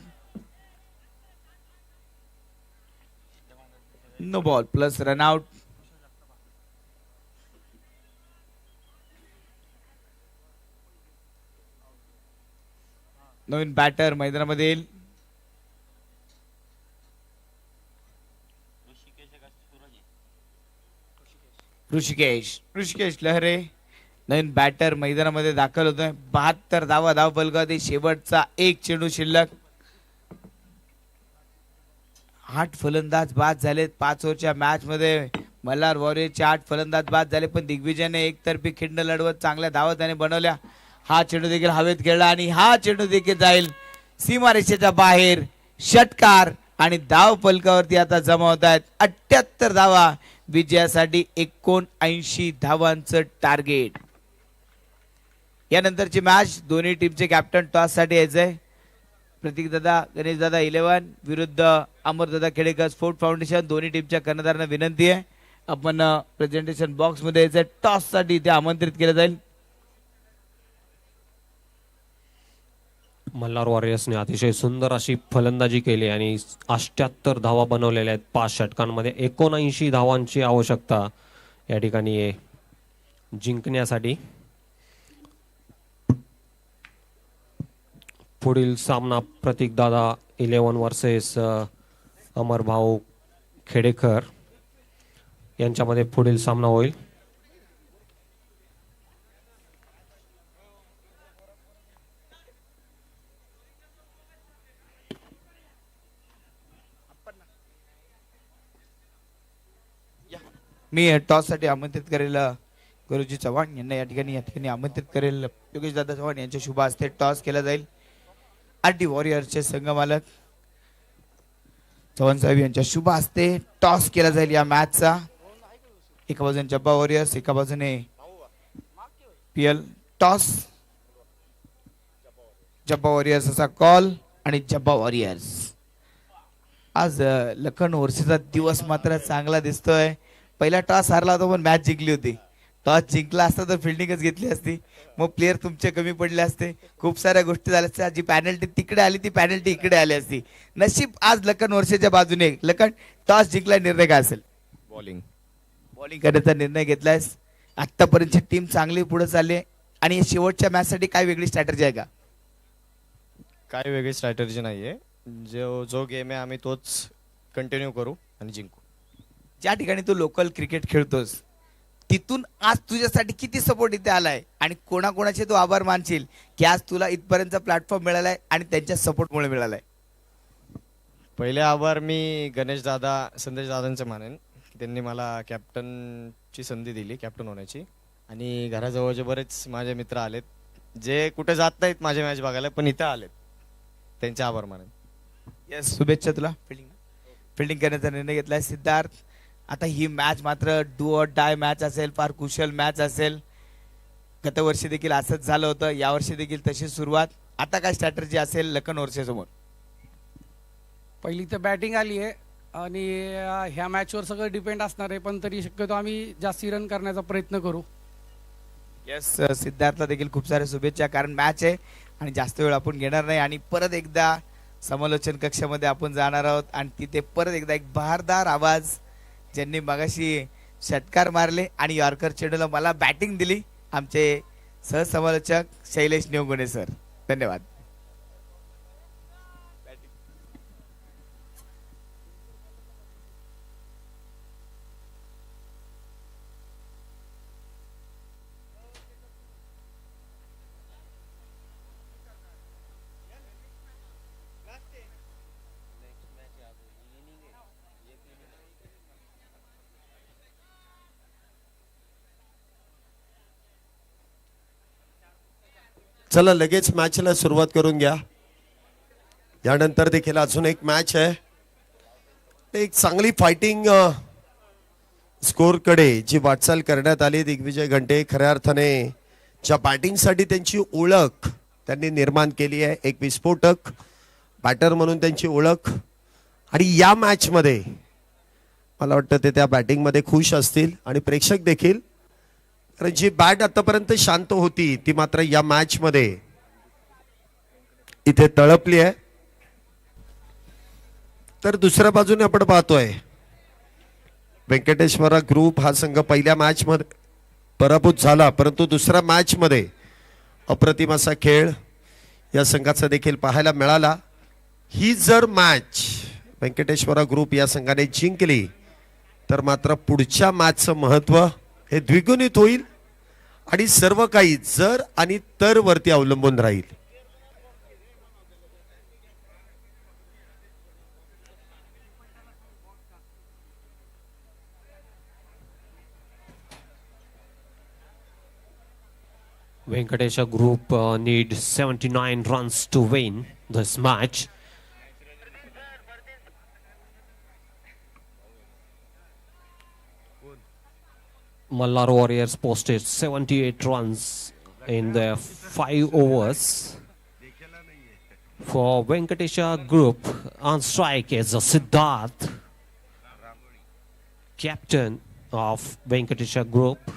No ball plus run out. नवीन बॅटर मैदानामध्ये येईल. ऋषिकेश लहरे नवीन बॅटर मैदानामध्ये दाखल होतोय. 72 धावा धाव फलकावरती. शेवटचा एक चेंडू शिल्लक. 8 फलंदाज बाद झाले 5 ओव्हरच्या मॅच मध्ये. मल्हार वॉरियरचे 8 फलंदाज बाद झाले, पण दिग्विजयने एकतर्फी खिंड लढवत चांगल्या धावा त्याने बनवल्या. हा चेंडू देखील हवेत खेळला आणि हा चेंडू देखील जाईल सीमारेषेच्या बाहेर. षटकार आणि धाव फलकावरती आता जमा होत आहेत 78 धावा. विजयासाठी 79 धावांचं टार्गेट. यानंतरची मॅच दोन्ही टीमचे कॅप्टन टॉस साठी यायचंय. प्रतीक दादा, गणेश दादा 11 विरुद्ध अमर दादा खेडेकर स्पोर्ट फाउंडेशन. दोन्ही टीमच्या कर्णधारांना विनंती आहे आपण प्रेझेंटेशन बॉक्स मध्ये यायचंय. टॉस साठी इथे आमंत्रित केलं जाईल. मल्हार वॉरियर्सने अतिशय सुंदर अशी फलंदाजी केली आणि 78 धावा बनवलेल्या आहेत 5 षटकांमध्ये. 79 धावांची आवश्यकता या ठिकाणी आहे जिंकण्यासाठी. पुढील सामना प्रतीक दादा 11 वर्सेस अमर भाऊ खेडेकर यांच्यामध्ये पुढील सामना होईल. मी टॉस साठी आमंत्रित करेल गुरुजी चव्हाण यांना. या ठिकाणी आमंत्रित करेल योगेश दादा चव्हाण यांच्या शुभ हस्ते टॉस केला जाईल. आरटी वॉरियरचे संघ मालक चव्हाण साहेब यांच्या शुभ हस्ते टॉस केला जाईल या मॅचचा. एका बाजूने जब्बा वॉरियर्स, एका बाजूने पीएल. टॉस जब्बा वॉरियर्स असा कॉल आणि जब्बा वॉरियर्स. आज लखन वर्षीचा दिवस मात्र चांगला दिसतोय. पहिला टॉस हारला होता पण मॅच जिंकली होती. टॉस जिंकला असता तर फिल्डिंगच घेतली असती, मग प्लेयर तुमचे कमी पडले असते, खूप साऱ्या गोष्टी झाल्या असत्या. जी पॅनल्टी तिकडे आली ती पॅनल्टी इकडे आली असती. नशीब आज लखन वर्षाच्या बाजूने. लखन टॉस जिंकला, निर्णय काय असेल? बॉलिंग. बॉलिंग करण्याचा निर्णय घेतलायस. आतापर्यंतची टीम चांगली पुढे चालली आहे आणि शेवटच्या मॅच साठी काय वेगळी स्ट्रॅटेजी आहे का? काय वेगळी स्ट्रॅटर्जी नाहीये. जो गेम आहे आम्ही तोच कंटिन्यू करू आणि जिंकू. ज्या ठिकाणी तू लोकल क्रिकेट खेळतोस तिथून आज तुझ्यासाठी किती सपोर्ट इथे आलाय आणि कोणाकोणाचे तू आभार मानशील की आज तुला इथपर्यंत प्लॅटफॉर्म मिळालाय आणि त्यांच्या सपोर्टमुळे मिळालाय? पहिले आभार मी गणेश दादा, संदेश दादांचे मानेन. त्यांनी मला कॅप्टनची संधी दिली, कॅप्टन होण्याची. आणि घराजवळचे बरेच माझे मित्र आलेत जे कुठे जात नाहीत माझे मॅच बघायला, पण इथं आलेत, त्यांचे आभार मानेन. येस, शुभेच्छा तुला. फिल्डिंग करण्याचा निर्णय घेतलाय सिद्धार्थ. आता ही मॅच मात्र डू ऑर डाय मॅच असेल, फार कुशल मॅच असेल. गतवर्षी देखील असंच झालं होतं, यावर्षी देखील तशी सुरुवात. आता काय स्ट्रॅटर्जी असेल लखन वर्षासमोर? पहिली तर बॅटिंग आली आहे आणि ह्या मॅचवर सगळं डिपेंड असणार आहे, पण तरी शक्यतो आम्ही जास्ती रन करण्याचा प्रयत्न करू. येस, सिद्धार्थला देखील खूप साऱ्या शुभेच्छा, कारण मॅच आहे आणि जास्त वेळ आपण घेणार नाही. आणि परत एकदा समालोचन कक्षामध्ये आपण जाणार आहोत आणि तिथे परत एकदा एक बहारदार आवाज, ज्यांनी मगाशी षटकार मारले आणि यॉर्कर चेंडूला मला बॅटिंग दिली, आमचे सहसमालोचक शैलेश निवगुणे सर. धन्यवाद. चला लगेच मॅचला सुरुवात करून घ्या. यानंतर देखील अजून एक मॅच आहे. एक चांगली फायटिंग स्कोर कडे जी वाटचाल करण्यात आली. दिग्विजय घंटे खऱ्या अर्थाने ज्या बॅटिंगसाठी त्यांची ओळख त्यांनी निर्माण केली आहे, एक विस्फोटक बॅटर म्हणून त्यांची ओळख. आणि या मॅच मध्ये मला वाटतं ते त्या बॅटिंग मध्ये खुश असतील आणि प्रेक्षक देखील, कारण जी बॅट आतापर्यंत शांत होती ती मात्र या मॅच मध्ये इथे तळपली आहे. तर दुसऱ्या बाजूने आपण पाहतोय व्यंकटेश्वरा ग्रुप हा संघ पहिल्या मॅच मध्ये पराभूत झाला, परंतु दुसऱ्या मॅच मध्ये अप्रतिम असा खेळ या संघाचा देखील पाहायला मिळाला. ही जर मॅच व्यंकटेश्वरा ग्रुप या संघाने जिंकली तर मात्र पुढच्या मॅचचं महत्व हे द्विगुणित होईल आणि सर्व काही जर आणि तर वरती अवलंबून राहील. Venkatesha Group need 79 runs to win this match. Mallar Warriors posted 78 runs in their 5 overs. For Venkatesha Group, on strike is Siddharth, captain of Venkatesha Group.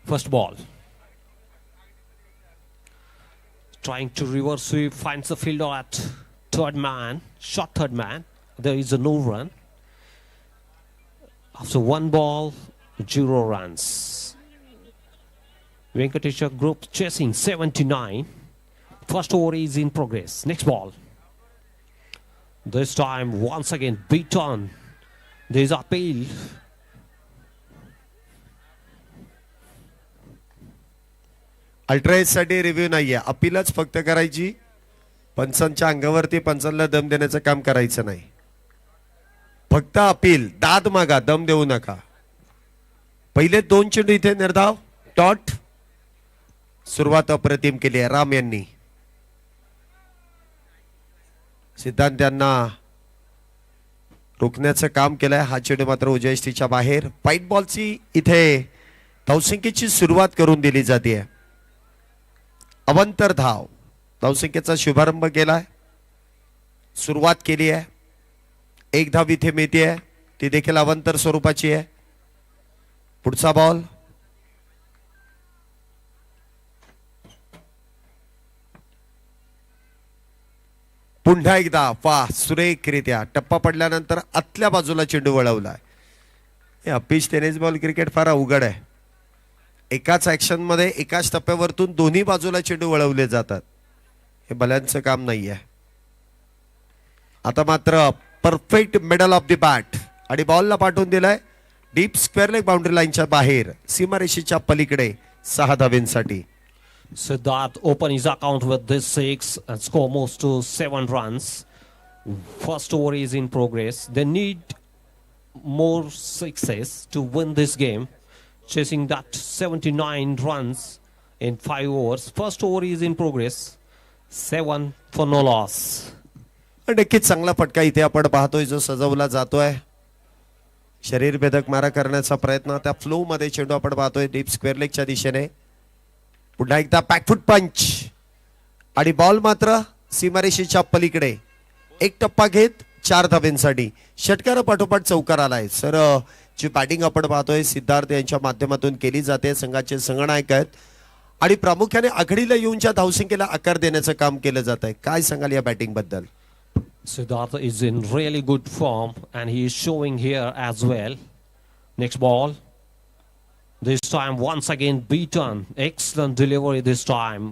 First ball. Trying to reverse sweep, finds the fielder at third man, shot third man. There is a no run. After 1 ball, 0 runs. Venkatesha Group chasing 79. First over is in progress. Next ball. This time, once again, beat on. There is appeal. अल्ट्राएज साठी review नाहीये, अपीलच फक्त करायची. पंचांच्या अंगावरती पंचांना दम देण्याचं काम करायचं नाही. फक्त अपील, दाद मागा, दम देऊ नका. पहिले 2 चेंडू इथे निर्धाव डॉट. सुरुवात अप्रतिम केली आहे राम यांनी. सिद्धांत यांना रोखण्याचं काम केलंय. हा चेंडू मात्र उजयष्टीच्या बाहेर. व्हाईट बॉलची इथे धावसंख्येची सुरुवात करून दिली जाते. अवंतर धाव, धावसंख्येचा शुभारंभ केलाय, सुरुवात केली आहे. 1 धाव इथे मिळते आहे, ती देखील अवंतर स्वरूपाची आहे. पुढचा बॉल पुन्हा एकदा वा सुरेखरित्या टप्पा पडल्यानंतर आतल्या बाजूला चेंडू वळवलाय. हे पिच टेनिस बॉल क्रिकेट फार अवघड आहे. एकाच ऍक्शन मध्ये एकाच टप्प्यावरतून दोन्ही बाजूला चेंडू वळवले जातात. हे भल्यांचं काम नाही आहे. आता मात्र perfect middle of the bat आणि बॉलला पाठवून दिलाय डीप स्क्वेअर लेग बाउंड्री लाईनच्या बाहेर सीमारेषेच्या पलीकडे 6 धावेंसाठी. Siddharth open his account with this 6 and score moves to 7 runs. First over is in progress. They need more sixes to win this game. Chasing that 79 runs in 5 overs. First over is in progress. 7 for no loss. नक्कीच चांगला फटका इथे आपण पाहतोय जो सजवला जातोय. शरीर भेदक मारा करण्याचा प्रयत्न, त्या फ्लो मध्ये चेंडू आपण पाहतोय डीप स्क्वेअर लेगच्या दिशेने. पुन्हा एकदा बॅकफुट पंच आणि बॉल मात्र सीमारेषेच्या पलीकडे. 1 टप्पा घेत 4 धावेंसाठी. षटकार पाठोपाठ चौकार आलाय. सर जी बॅटिंग आपण पाहतोय सिद्धार्थ यांच्या माध्यमातून केली जाते. संघाचे संगनायक आहेत आणि प्रामुख्याने आघाडीला येऊन ज्या धावसंख्येला आकार देण्याचं काम केलं जात आहे. काय सांगाल या बॅटिंग बद्दल? Siddharth is in really good form and he is showing here as well. Next ball. This time once again beaten. Excellent delivery this time.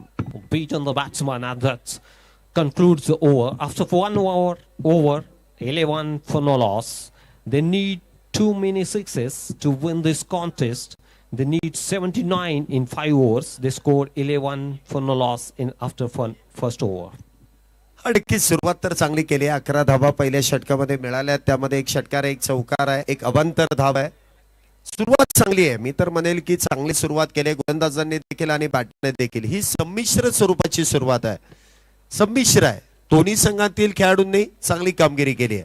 Beaten the batsman and that concludes the over. After 1 over, 11 for no loss. They need 2 mini sixes to win this contest. They need 79 in 5 overs. They scored 11 for no loss in after first over. नक्कीच सुरुवात तर चांगली केली आहे. 11 धावा पहिल्या षटकामध्ये मिळाल्या. त्यामध्ये 1 षटकार आहे, 1 चौकार आहे, 1 अवांतर धाव आहे. सुरुवात चांगली आहे. मी तर म्हणेल की चांगली सुरुवात केली आहे गोलंदाजांनी देखील आणि बॅटने देखील. ही संमिश्र स्वरूपाची सुरुवात आहे. संमिश्र आहे. दोन्ही संघातील खेळाडूंनी चांगली कामगिरी केली आहे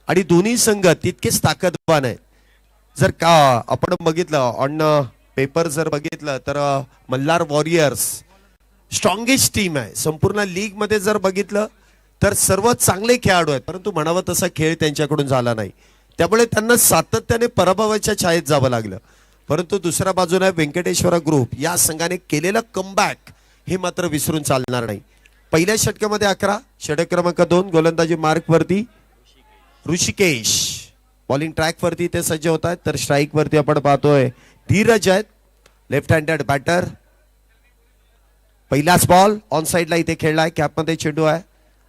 आणि दोन्ही संघ तितकेच ताकदवान आहेत. जर का आपण बघितलं ऑन पेपर जर बघितलं तर मल्हार वॉरियर्स स्ट्रॉंगेस्ट टीम आहे. संपूर्ण लीग मध्ये जर बघितलं तर सर्व चांगले खेळाडू आहेत, परंतु म्हणावा तसा खेळ त्यांच्याकडून झाला नाही. त्यामुळे त्यांना सातत्याने पराभवाच्या छायेत जावं लागलं. परंतु दुसऱ्या बाजूला व्यंकटेश्वरा ग्रुप या संघाने केलेलं कमबॅक हे मात्र विसरून चालणार नाही. पहिल्या षटकामध्ये 11, षटक क्रमांक 2 गोलंदाजी मार्क वरती ऋषिकेश. बॉलिंग ट्रॅक वरती ते सज्ज होत आहेत. तर स्ट्राईक वरती आपण पाहतोय धीरज आहेत, लेफ्ट हँडेड बॅटर. पहिलाच बॉल ऑन साइडला इथे खेळलाय. कॅपमध्ये चेंडू आहे.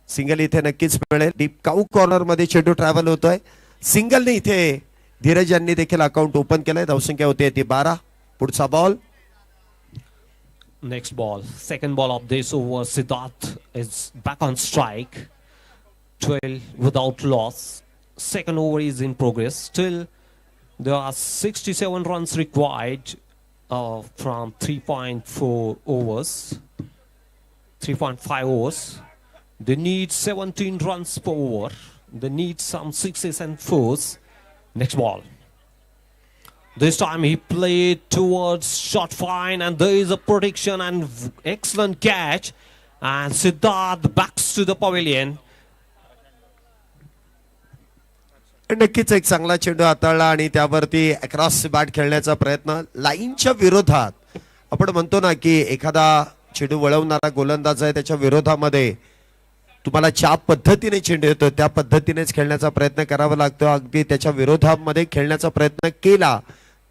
सिंगल इथे नक्कीच मिळेल. डीप काऊ कॉर्नर मध्ये चेंडू ट्रॅव्हल होतोय. सिंगलने इथे धीरज यांनी देखील अकाउंट ओपन केलंय. धावसंख्या होते ती 12. पुढचा ball. Next ball, second ball of this over. Siddharth is back on strike. 12 without loss. Second over is in progress. Still, there are 67 runs required from 3.4 overs, 3.5 overs. They need 17 runs per over. They need some sixes and fours. Next ball. This time he played towards shot fine and there is a protection and excellent catch. And Siddharth backs to the pavilion. नक्कीच एक चांगला चेंडू हाताळला आणि त्यावरती across bat खेळण्याचा प्रयत्न. लाईनच्या विरोधात आपण म्हणतो ना की एखादा चेंडू वळवणारा गोलंदाज आहे त्याच्या विरोधामध्ये तुम्हाला ज्या पद्धतीने चेंडू येतो त्या पद्धतीनेच खेळण्याचा प्रयत्न करावा लागतो. अगदी त्याच्या विरोधामध्ये खेळण्याचा प्रयत्न केला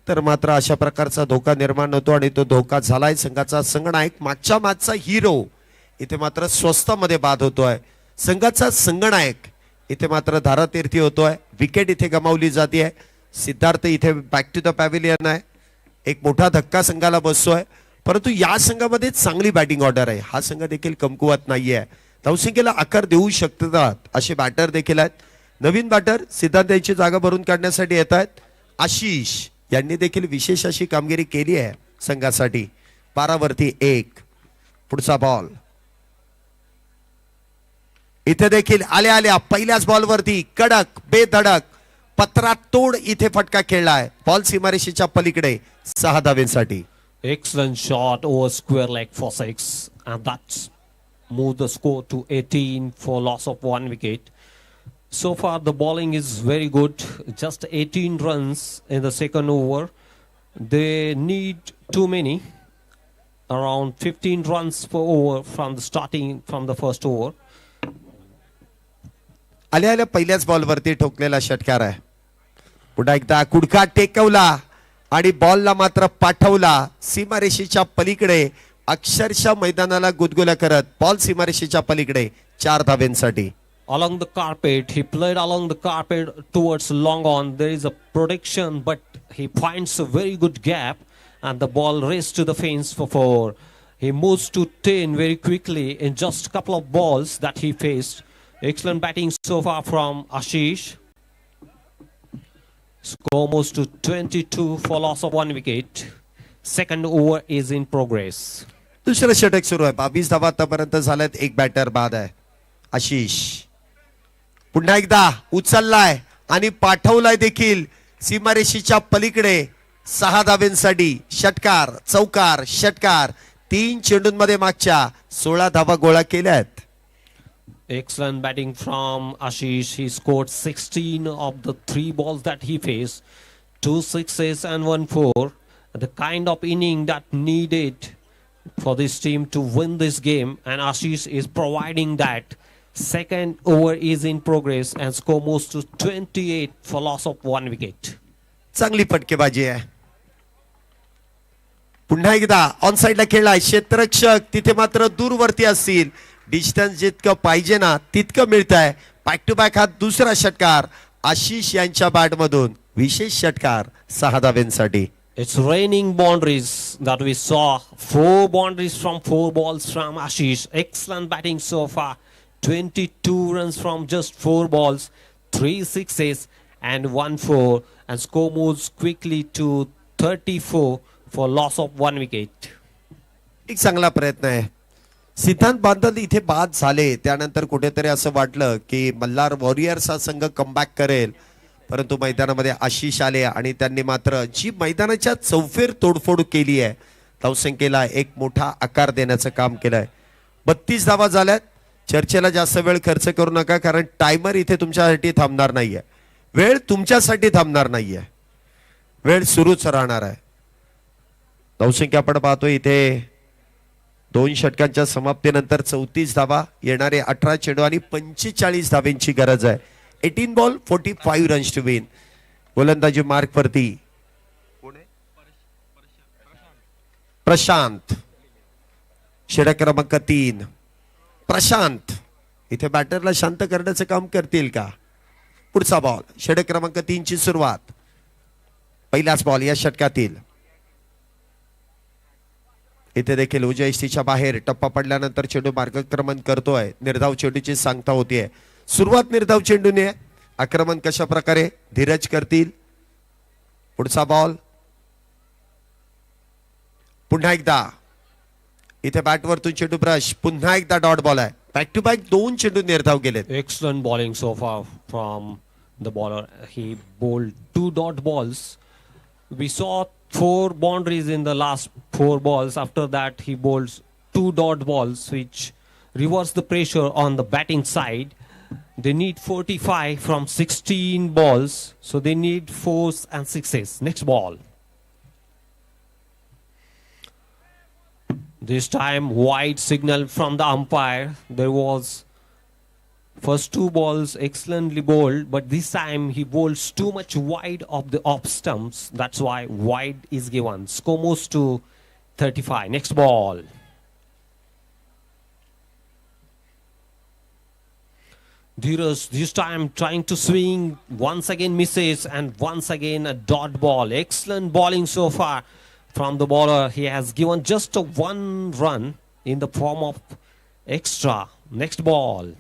तर मात्र अशा प्रकारचा धोका निर्माण होतो आणि तो धोका झालाय. संघाचा संगनायक मागच्या मॅचचा हिरो इथे मात्र स्वस्तामध्ये बाद होतोय. संघाचा संगनायक इथे मात्र धारातीर्थी होतोय. विकेट इथे गमावली जाते. सिद्धार्थ इथे बॅक टू द पॅव्हिलियन आहे. एक मोठा धक्का संघाला बसतोय. परंतु या संघामध्ये चांगली बॅटिंग ऑर्डर आहे. हा संघ देखील कमकुवत नाहीये. धावसंख्येला आकार देऊ शकतात असे बॅटर देखील आहेत. नवीन बॅटर सिद्धांत यांची जागा भरून काढण्यासाठी येत आहेत. आशिष यांनी देखील विशेष अशी कामगिरी केली आहे संघासाठी. 12 वरती 1. पुढचा बॉल इथे देखील आल्या पहिल्याच बॉल वरती कडक बेधडक पत्रात तोड इथे फटका खेळलाय. बॉल सीमारेषेच्या पलीकडे 6 धावेंसाठी. Excellent shot over square leg for 6, and that's moved the score to 18 for loss of 1 wicket. So far the bowling is very good, just 18 runs in the second over. They need too many, around 15 runs per over from the first over. आल्या पहिल्याच ball वरती ठोकलेला षटकार आहे. पुन्हा एकदा कुडका टेकवला आणि बॉलला मात्र पाठवला सीमारेषेच्या पलीकडे. अक्षरशः मैदानाला गुदगुल्या करत बॉल सीमारेषेच्या पलीकडे 4 धावेंसाठी. Along the carpet, he played along the carpet towards long on. There is a protection, but he finds a very good gap, and the ball raced to the fence for 4. He moves to 10 very quickly in just a couple of balls that he faced. Excellent batting so far from Ashish. Score moves to 22 for loss of 1 wicket. Second over is in progress. दुसरं षटक सुरू आहे. 22 धावा आतापर्यंत झाल्यात. एक batter बाद आहे. आशिष पुन्हा एकदा उचललाय आणि पाठवलाय देखील सीमारेषेच्या पलीकडे 6 धावेंसाठी. षटकार चौकार षटकार 3 चेंडूंमध्ये मागच्या 16 धावा गोळा केल्यात. Excellent batting from Ashish. He scored 16 of the 3 balls that he faced. 2 sixes and 1 4. The kind of inning that needed for this team to win this game, and Ashish is providing that. Second over is in progress and score moves to 28 for loss of 1 wicket. चांगली फटकेबाजी आहे. पुन्हा एकदा on साइडला खेळलाय क्षेत्ररक्षक. तिथे मात्र दूरवरती असतील. डिस्टन्स जितकं पाहिजे ना तितकं मिळत आहे. बॅक टू बॅक हा दुसरा षटकार आशिष यांच्या बॅट मधून. विशेष षटकार 6 धावेंसाठी. It's raining boundaries that we saw. 4 boundaries from 4 balls from Ashish. Excellent batting so far. 22 runs from just 4 balls. 3 sixes and 1 4. And score moves quickly to 34 for loss of 1 wicket. एक चांगला प्रयत्न आहे. सिद्धांत बांधल इथे बाद झाले. त्यानंतर कुठेतरी असं वाटलं की मल्हार वॉरियर्स हा संघ कमबॅक करेल, परंतु मैदानामध्ये आशिष आले आणि त्यांनी मात्र जी मैदानाच्या चौफेर तोडफोड केली आहे धावसंख्येला एक मोठा आकार देण्याचं काम केलंय. 32 धावा झाल्यात. चर्चेला जास्त वेळ खर्च करू नका, कारण टायमर इथे तुमच्यासाठी थांबणार नाहीये. वेळ तुमच्यासाठी थांबणार नाहीये. वेळ सुरूच राहणार आहे. धावसंख्या आपण पाहतोय इथे 2 षटकांच्या समाप्तीनंतर 34 धावा, येणारे 18 चेंडू आणि 45 धावेंची गरज आहे. 18 बॉल 45 रन्स टू विन. गोलंदाजी मार्क वरती प्रशांत. षटक क्रमांक 3 प्रशांत इथे बॅटरला शांत करण्याचं काम करतील का? पुढचा बॉल षटक क्रमांक 3 ची सुरुवात. पहिलाच बॉल या षटकातील. इथे देखील उजव्या इष्टीच्या बाहेर टप्पा पडल्यानंतर चेंडू मार्गक्रमण करतोय. निर्धाव चेंडूची सांगता होतीये. सुरुवात निर्धाव चेंडूने. आक्रमण कशा प्रकारे धीरज करतील. पुढचा बॉल पुन्हा एकदा इथे बॅट वरतून चेंडू ब्रश. पुन्हा एकदा डॉट बॉल आहे. बॅक टू बॅक 2 चेंडू निर्धाव गेलेत. Excellent bowling so far from the bowler. He bowled 2 dot balls. We saw 4 boundaries in the last 4 balls. After that, he bowls 2 dot balls, which reverse the pressure on the batting side. They need 45 from 16 balls, so they need 4s and 6s. Next ball. This time, wide signal from the umpire. There was first 2 balls excellently bowled, but this time he bowls too much wide of the off stumps. That's why wide is given. Score moves to 35. Next ball. Dheeraj this time trying to swing, once again misses, and once again a dot ball. Excellent bowling so far from the bowler. He has given just a 1 run in the form of extra, Next ball.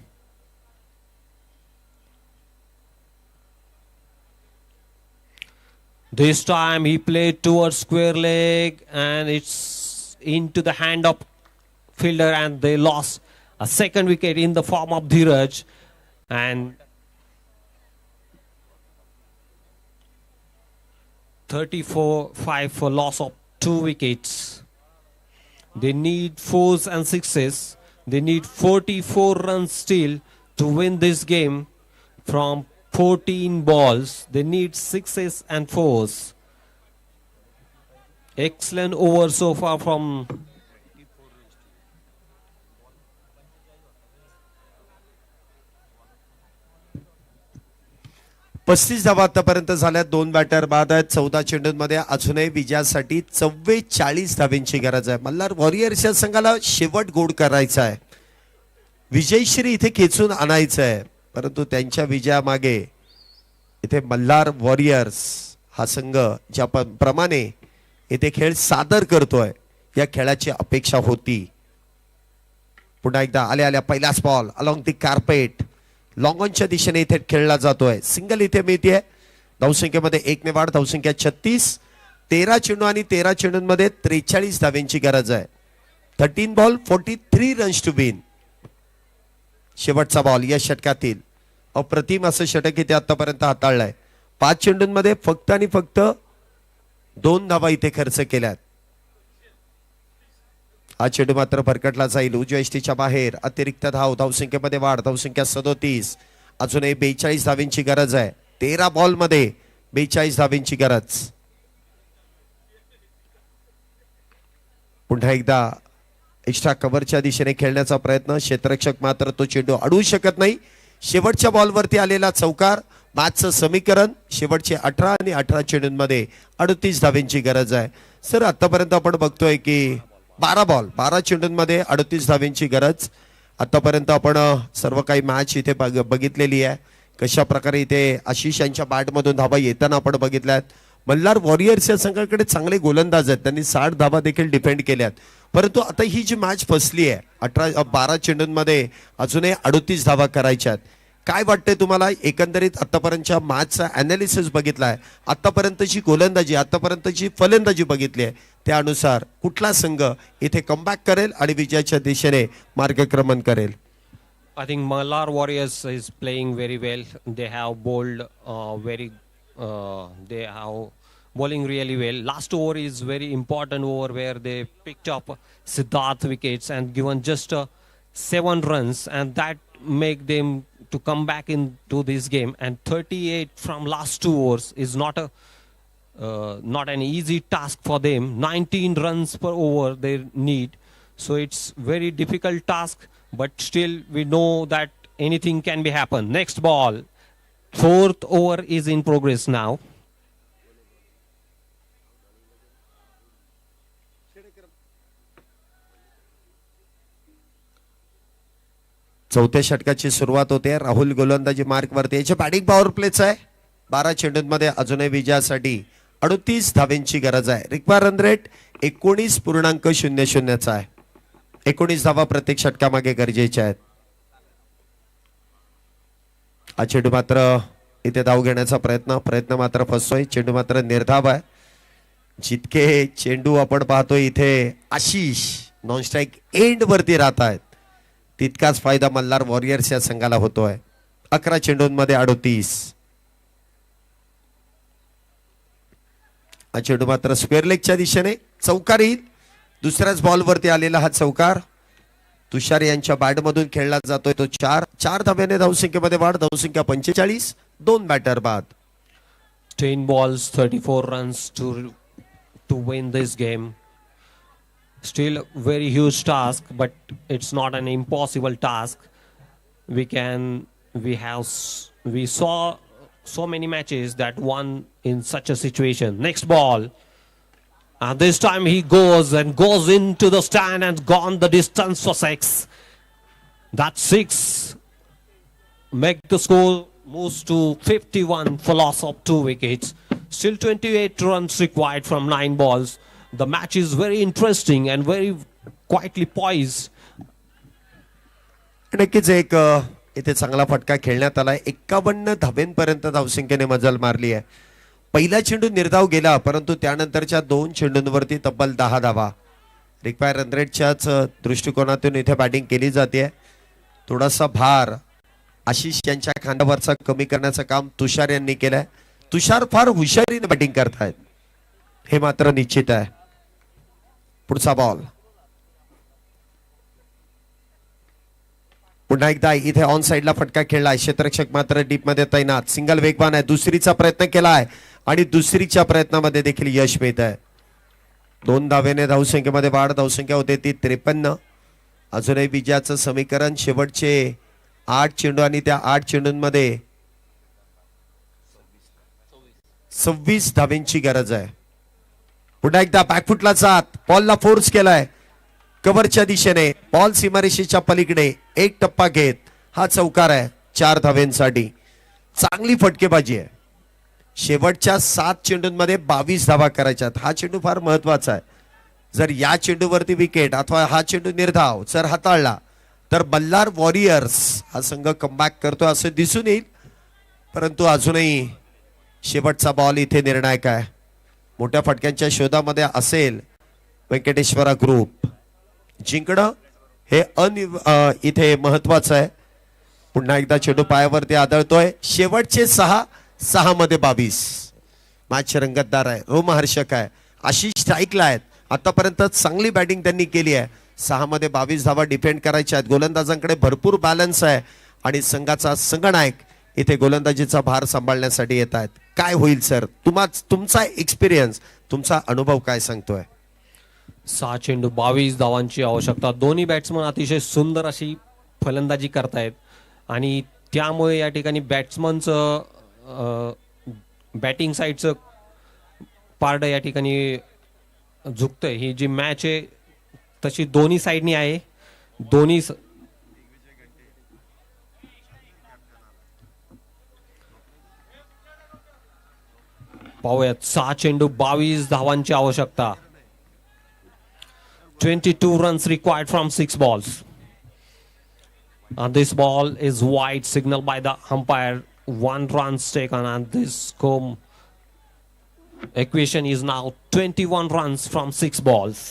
This time he played towards square leg and it's into the hand of fielder and they lost a second wicket in the form of Dheeraj. And 34-5 for loss of 2 wickets. They need 4s and 6s. They need 44 runs still to win this game from 14 balls. They need 6s and 4s. Excellent over so far from पस्तीस धावा आतापर्यंत झाल्या. 2 batter बाद आहेत. 14 चेंडूंमध्ये अजूनही विजयासाठी 44 धावेंची गरज आहे. मल्हार वॉरियर्सच्या संघाला शेवट गोड करायचा आहे. विजयश्री इथे खेचून आणायचं आहे. परंतु त्यांच्या विजयामागे इथे मल्हार वॉरियर्स हा संघ ज्या प्रमाणे इथे खेळ सादर करतोय या खेळाची अपेक्षा होती. पुन्हा एकदा आल्या आल्या पहिलाच ball along the carpet long ऑनच्या दिशेने इथे खेळला जातोय. सिंगल इथे मिळते. धावसंख्येमध्ये 1 ने वाढ. धावसंख्या 36. 13 चेंडू आणि 13 चेंडूंमध्ये 43 धावेंची गरज आहे. 13 बॉल 43 रन्स टू विन. शेवटचा बॉल या षटकातील अप्रतिम असं षटक इथे आतापर्यंत हाताळलंय. 5 चेंडूंमध्ये फक्त आणि फक्त 2 धावा इथे खर्च केल्यात. हा चेंडू मात्र भरकटला जाईल. उजव्या यष्टीच्या बाहेर. अतिरिक्त धाव. धावसंख्येमध्ये वाढ. धावसंख्या 37. अजूनही 42 धावेंची गरज आहे. 13 बॉल मध्ये 42 धावेंची गरज. पुन्हा एकदा एक्स्ट्रा कव्हरच्या दिशेने खेळण्याचा प्रयत्न. क्षेत्ररक्षक मात्र तो चेंडू अडवू शकत नाही. शेवटच्या बॉलवरती आलेला चौकार. मॅचचं समीकरण शेवटचे 18 आणि 18 चेंडूंमध्ये 38 धावेंची गरज आहे. सर आतापर्यंत आपण बघतोय की 12 बॉल 12 चेंडूंमध्ये 38 धावेंची गरज. आतापर्यंत आपण सर्व काही मॅच इथे बघितलेली आहे. कशा प्रकारे इथे आशिष यांच्या बॅटमधून धावा येताना आपण बघितल्यात. मल्हार वॉरियर्स या संघाकडे चांगले गोलंदाज आहेत. त्यांनी 60 धावा देखील डिफेंड केल्यात. परंतु आता ही जी मॅच फसली आहे 12 चेंडूंमध्ये अजूनही 38 धावा करायच्या आहेत. काय वाटतंय तुम्हाला एकंदरीत आतापर्यंतच्या मॅचचा अनालिसिस बघितलाय. आतापर्यंतची गोलंदाजी आतापर्यंतची फलंदाजी बघितली आहे त्यानुसार कुठला संघ इथे कमबॅक करेल आणि विजयाच्या दिशेने मार्गक्रमण करेल? I think Mallar Warriors is playing very well. They have bowled they have bowling really well. Last over is very important over where they picked up Siddharth wickets and given just 7 runs, and that make them to come back into this game. And 38 from last 2 overs is not an easy task for them. 19 runs per over they need, so it's very difficult task. But still, we know that anything can be happen. Next ball, 4th over is in progress now. चौथ्या षटकाची सुरुवात होते. राहुल गोलंदाजी mark वरती. याच्या batting power प्लेच आहे. 12 चेंडूंमध्ये अजूनही विजयासाठी 38 धावेंची गरज आहे. रिक्वायर रन रेट 19.00 आहे. 19 धावा प्रत्येक षटकामागे गरजेच्या आहेत. हा चेंडू मात्र इथे धाव घेण्याचा प्रयत्न मात्र फसतोय. चेंडू मात्र निर्धाव आहे. जितके चेंडू आपण पाहतोय इथे आशिष नॉन स्ट्राईक एंड वरती राहत आहेत तितकाच फायदा मल्हार वॉरियर्स या संघाला होतोय. 11 चेंडूंमध्ये 38. हा चेंडू मात्र स्क्वेअर लेगच्या दिशेने चौकार येईल. दुसऱ्याच बॉलवरती आलेला हा चौकार तुषार यांच्या बॅटमधून खेळला जातोय. तो 4 धाव्याने धावसंख्येमध्ये वाढ. धावसंख्या 45. 2 बॅटर बाद. 10 balls, 34 runs to win this game. Still very huge task, but it's not an impossible task. We saw so many matches that won in such a situation. Next ball. And this time he goes into the stand and gone the distance for 6. That's 6. Make the score moves to 51 for loss of 2 wickets. Still 28 runs required from 9 balls. The match is very interesting and very quietly poised. नक्कीच एक इथे चांगला फटका खेळण्यात आलाय. 51 धाब्यांपर्यंत धावसंख्येने मजल मारली आहे. पहिला चेंडू निर्धाव गेला, परंतु त्यानंतरच्या 2 चेंडूंवरती तब्बल 10 धावा. रिक्वायर रन रेटच्याच दृष्टिकोनातून इथे बॅटिंग केली जाते. थोडासा भार आशिष यांच्या खांद्यावरचा कमी करण्याचं काम तुषार यांनी केलंय. तुषार फार हुशारीने बॅटिंग करतायत, हे मात्र निश्चित आहे. पुढचा बॉल पुन्हा एकदा इथे ऑन साइडला फटका खेळलाय. क्षेत्ररक्षक मात्र डीप मध्ये तैनात. सिंगल वेगवान आहे. दुसरीचा प्रयत्न केलाय आणि दुसरीच्या प्रयत्नामध्ये देखील यश मिळत आहे. 2 धावेने धावसंख्येमध्ये वाढ. धावसंख्या होते ती 53. अजूनही विजयाचं समीकरण. शेवटचे 8 चेंडू आणि त्या 8 चेंडूंमध्ये 26 धावेंची गरज आहे. पुन्हा एकदा बॅकफुटला जात बॉलला फोर्स केलाय कव्हरच्या दिशेने. बॉल सीमारेषेच्या पलीकडे एक टप्पा घेत हा चौकार आहे 4 धावेंसाठी. चांगली फटकेबाजी आहे. शेवटच्या 7 चेंडूंमध्ये 22 धावा करायच्यात. हा चेंडू फार महत्वाचा आहे. जर या चेंडूवरती विकेट अथवा हा चेंडू निर्धाव जर हाताळला तर मल्हार वॉरियर्स हा संघ कमबॅक करतो असं दिसून येईल. परंतु अजूनही शेवटचा बॉल इथे निर्णायक आहे. मोठ्या फटक्यांच्या शोधामध्ये असेल व्यंकटेश्वरा ग्रुप. जिंकणं हे इथे महत्वाचं आहे. पुन्हा एकदा चेंडू पायावरती आदळतोय. शेवटचे 6 मध्ये 22. मॅच रंगतदार आहे, रोमहर्षक आहे. आशिष स्ट्राईकला आहेत. आतापर्यंत चांगली बॅटिंग त्यांनी केली आहे. 6 मध्ये 22 धावा डिफेंड करायच्या आहेत. गोलंदाजांकडे भरपूर बॅलन्स आहे आणि संघाचा संघनायक इथे गोलंदाजीचा भार सांभाळण्यासाठी येत आहेत. काय होईल सर? तुमचा एक्सपिरियन्स, तुमचा अनुभव काय सांगतोय? 6 चेंडू 22 धावांची आवश्यकता. दोन्ही बॅट्समन अतिशय सुंदर अशी फलंदाजी करतायत आणि त्यामुळे या ठिकाणी बॅट्समनचं बॅटिंग साईडचं पारड या ठिकाणी झुकतंय. ही जी मॅच आहे तशी दोन्ही साईडनी आहे. दोन्ही पाहूयात. 6 चेंडू 22 धावांची आवश्यकता. 22 runs required from 6 balls. And this ball is wide, signal by the umpire. 1 run taken, and this score equation is now 21 runs from 6 balls.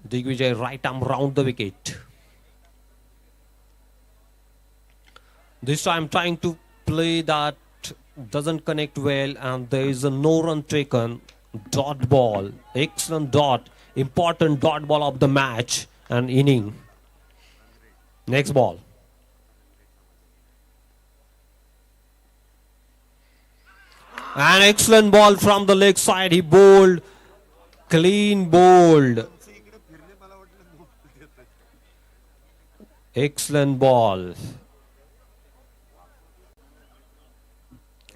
Digvijay right arm round the wicket. This time trying to play that doesn't connect well, and there is a no run taken. Dot ball, excellent dot, important dot ball of the match and inning. Next ball. An excellent ball from the leg side. He bowled, clean bowled. Excellent ball.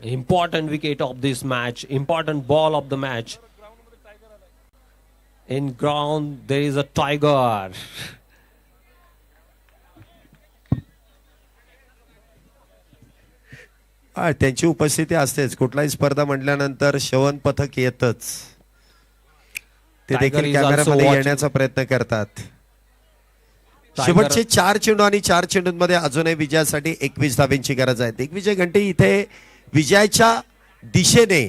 Important wicket of this match, important ball of the match. In ground there is a tiger. त्यांची उपस्थिती असतेच. कुठलाही स्पर्धा म्हटल्यानंतर श्रवण पथक येतच. ते Tiger देखील is also कॅमेऱ्यामध्ये watching. येण्याचा प्रयत्न करतात. शेवटचे 4 चेंडू आणि 4 चेंडूंमध्ये अजूनही विजयासाठी 21 धावेंची गरज आहे. दिग्विजय घंटे इथे विजयाच्या दिशेने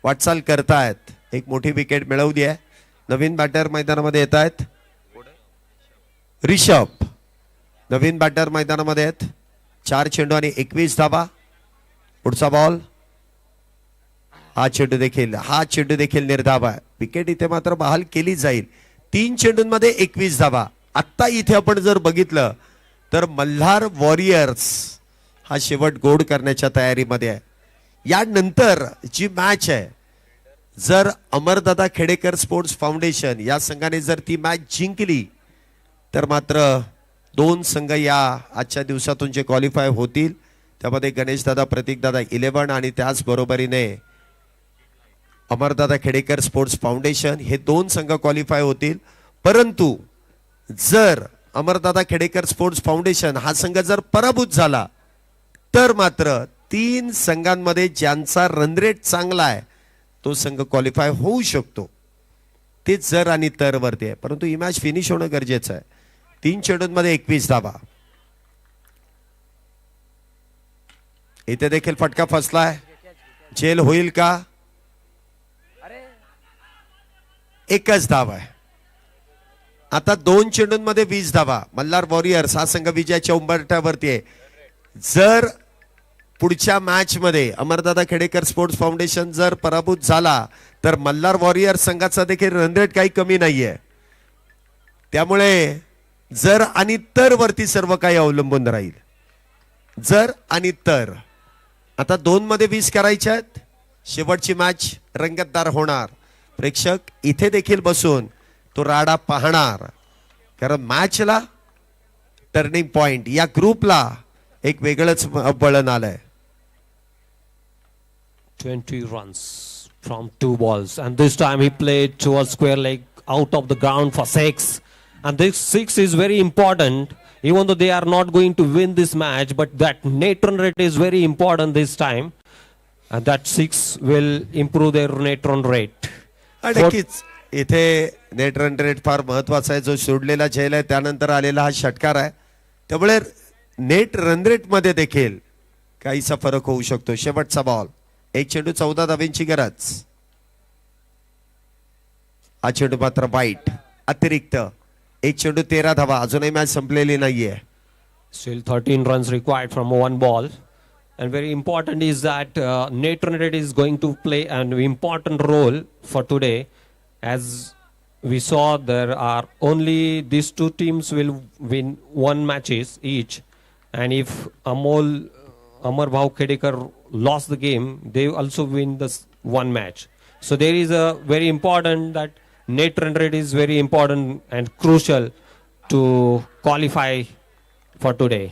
वाटचाल करतायत. एक मोठी विकेट मिळवली आहे. नवीन बॅटर मैदानामध्ये येत आहेत. रिषभ नवीन बॅटर मैदानामध्ये आहेत. 4 चेंडू आणि 21 धावा. पुढचा बॉल. हा चेंडू देखील निर्धाव आहे. विकेट इथे मात्र बहाल केली जाईल. 3 चेंडूंमध्ये 21 धावा. आत्ता इथे आपण जर बघितलं तर मल्हार वॉरियर्स हा शेवट गोड करण्याच्या तयारीमध्ये आहे. यानंतर जी मॅच आहे, जर अमरदादा खेडेकर स्पोर्ट्स फाउंडेशन या संघाने जर ती मॅच जिंकली तर मात्र 2 संघ या आजच्या दिवसातून जे क्वालिफाय होतील त्यामध्ये गणेशदादा, प्रतीकदादा 11 आणि त्याच बरोबरीने अमरदादा खेडेकर स्पोर्ट्स फाउंडेशन हे 2 संघ क्वालिफाय होतील. परंतु जर अमरदादा खेडेकर स्पोर्ट्स फाउंडेशन हा संघ जर पराभूत झाला तर मात्र 3 संघांमध्ये ज्यांचा रन रेट चांगला आहे तो संघ क्वालिफाय होऊ शकतो. तेच जर आणि तर वरती आहे, परंतु ही मॅच फिनिश होणं गरजेचं आहे. 3 चेंडूंमध्ये 21 धावा. इथे देखील फटका फसलाय. झेल होईल का? एकच धाव आहे. आता 2 चेंडूंमध्ये 20 धावा. मल्हार वॉरियर्स हा संघ विजयाच्या उंबरठ्यावरती आहे. जर पुढच्या मॅच मध्ये अमरदादा खेडेकर स्पोर्ट्स फाउंडेशन जर पराभूत झाला तर मल्हार वॉरियर्स संघाचा देखील रन रेट काही कमी नाहीये. त्यामुळे जर आणि तर वरती सर्व काही अवलंबून राहील. जर आणि तर. आता 2 मध्ये 20 करायच्या आहेत. शेवटची मॅच रंगतदार होणार. प्रेक्षक इथे देखील बसून तो राडा पाहणार, कारण मॅचला टर्निंग पॉइंट या ग्रुपला एक वेगळंच बळण आलंय. 20 runs from 2 balls, and this time he played towards square leg out of the ground for 6, and this 6 is very important. Even though they are not going to win this match, but that net run rate is very important this time, and that 6 will improve their net run rate. नक्कीच इथे net run rate फार महत्वाचा आहे. जो सोडलेला झेल आहे त्यानंतर आलेला हा षटकार आहे, त्यामुळे नेट रन रेट मध्ये देखील काहीसा फरक होऊ शकतो. शेवटचा बॉल. 1 चेंडू 14 धावांची गरज. हा चेंडू मात्र वाईट. अतिरिक्त 1 चेंडू 13 धावा. अजूनही मॅच संपलेली नाहीये. Still 13 runs required from 1 ball. And very important is that net run rate is going to play an important role for today. As we saw, there are only these 2 teams will win 1 matches each. And if Amar Bhau Khedekar lost the game, they also win this 1 match. So there is a very important that net run rate is very important and crucial to qualify for today.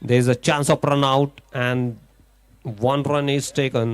There is a chance of run out and 1 run is taken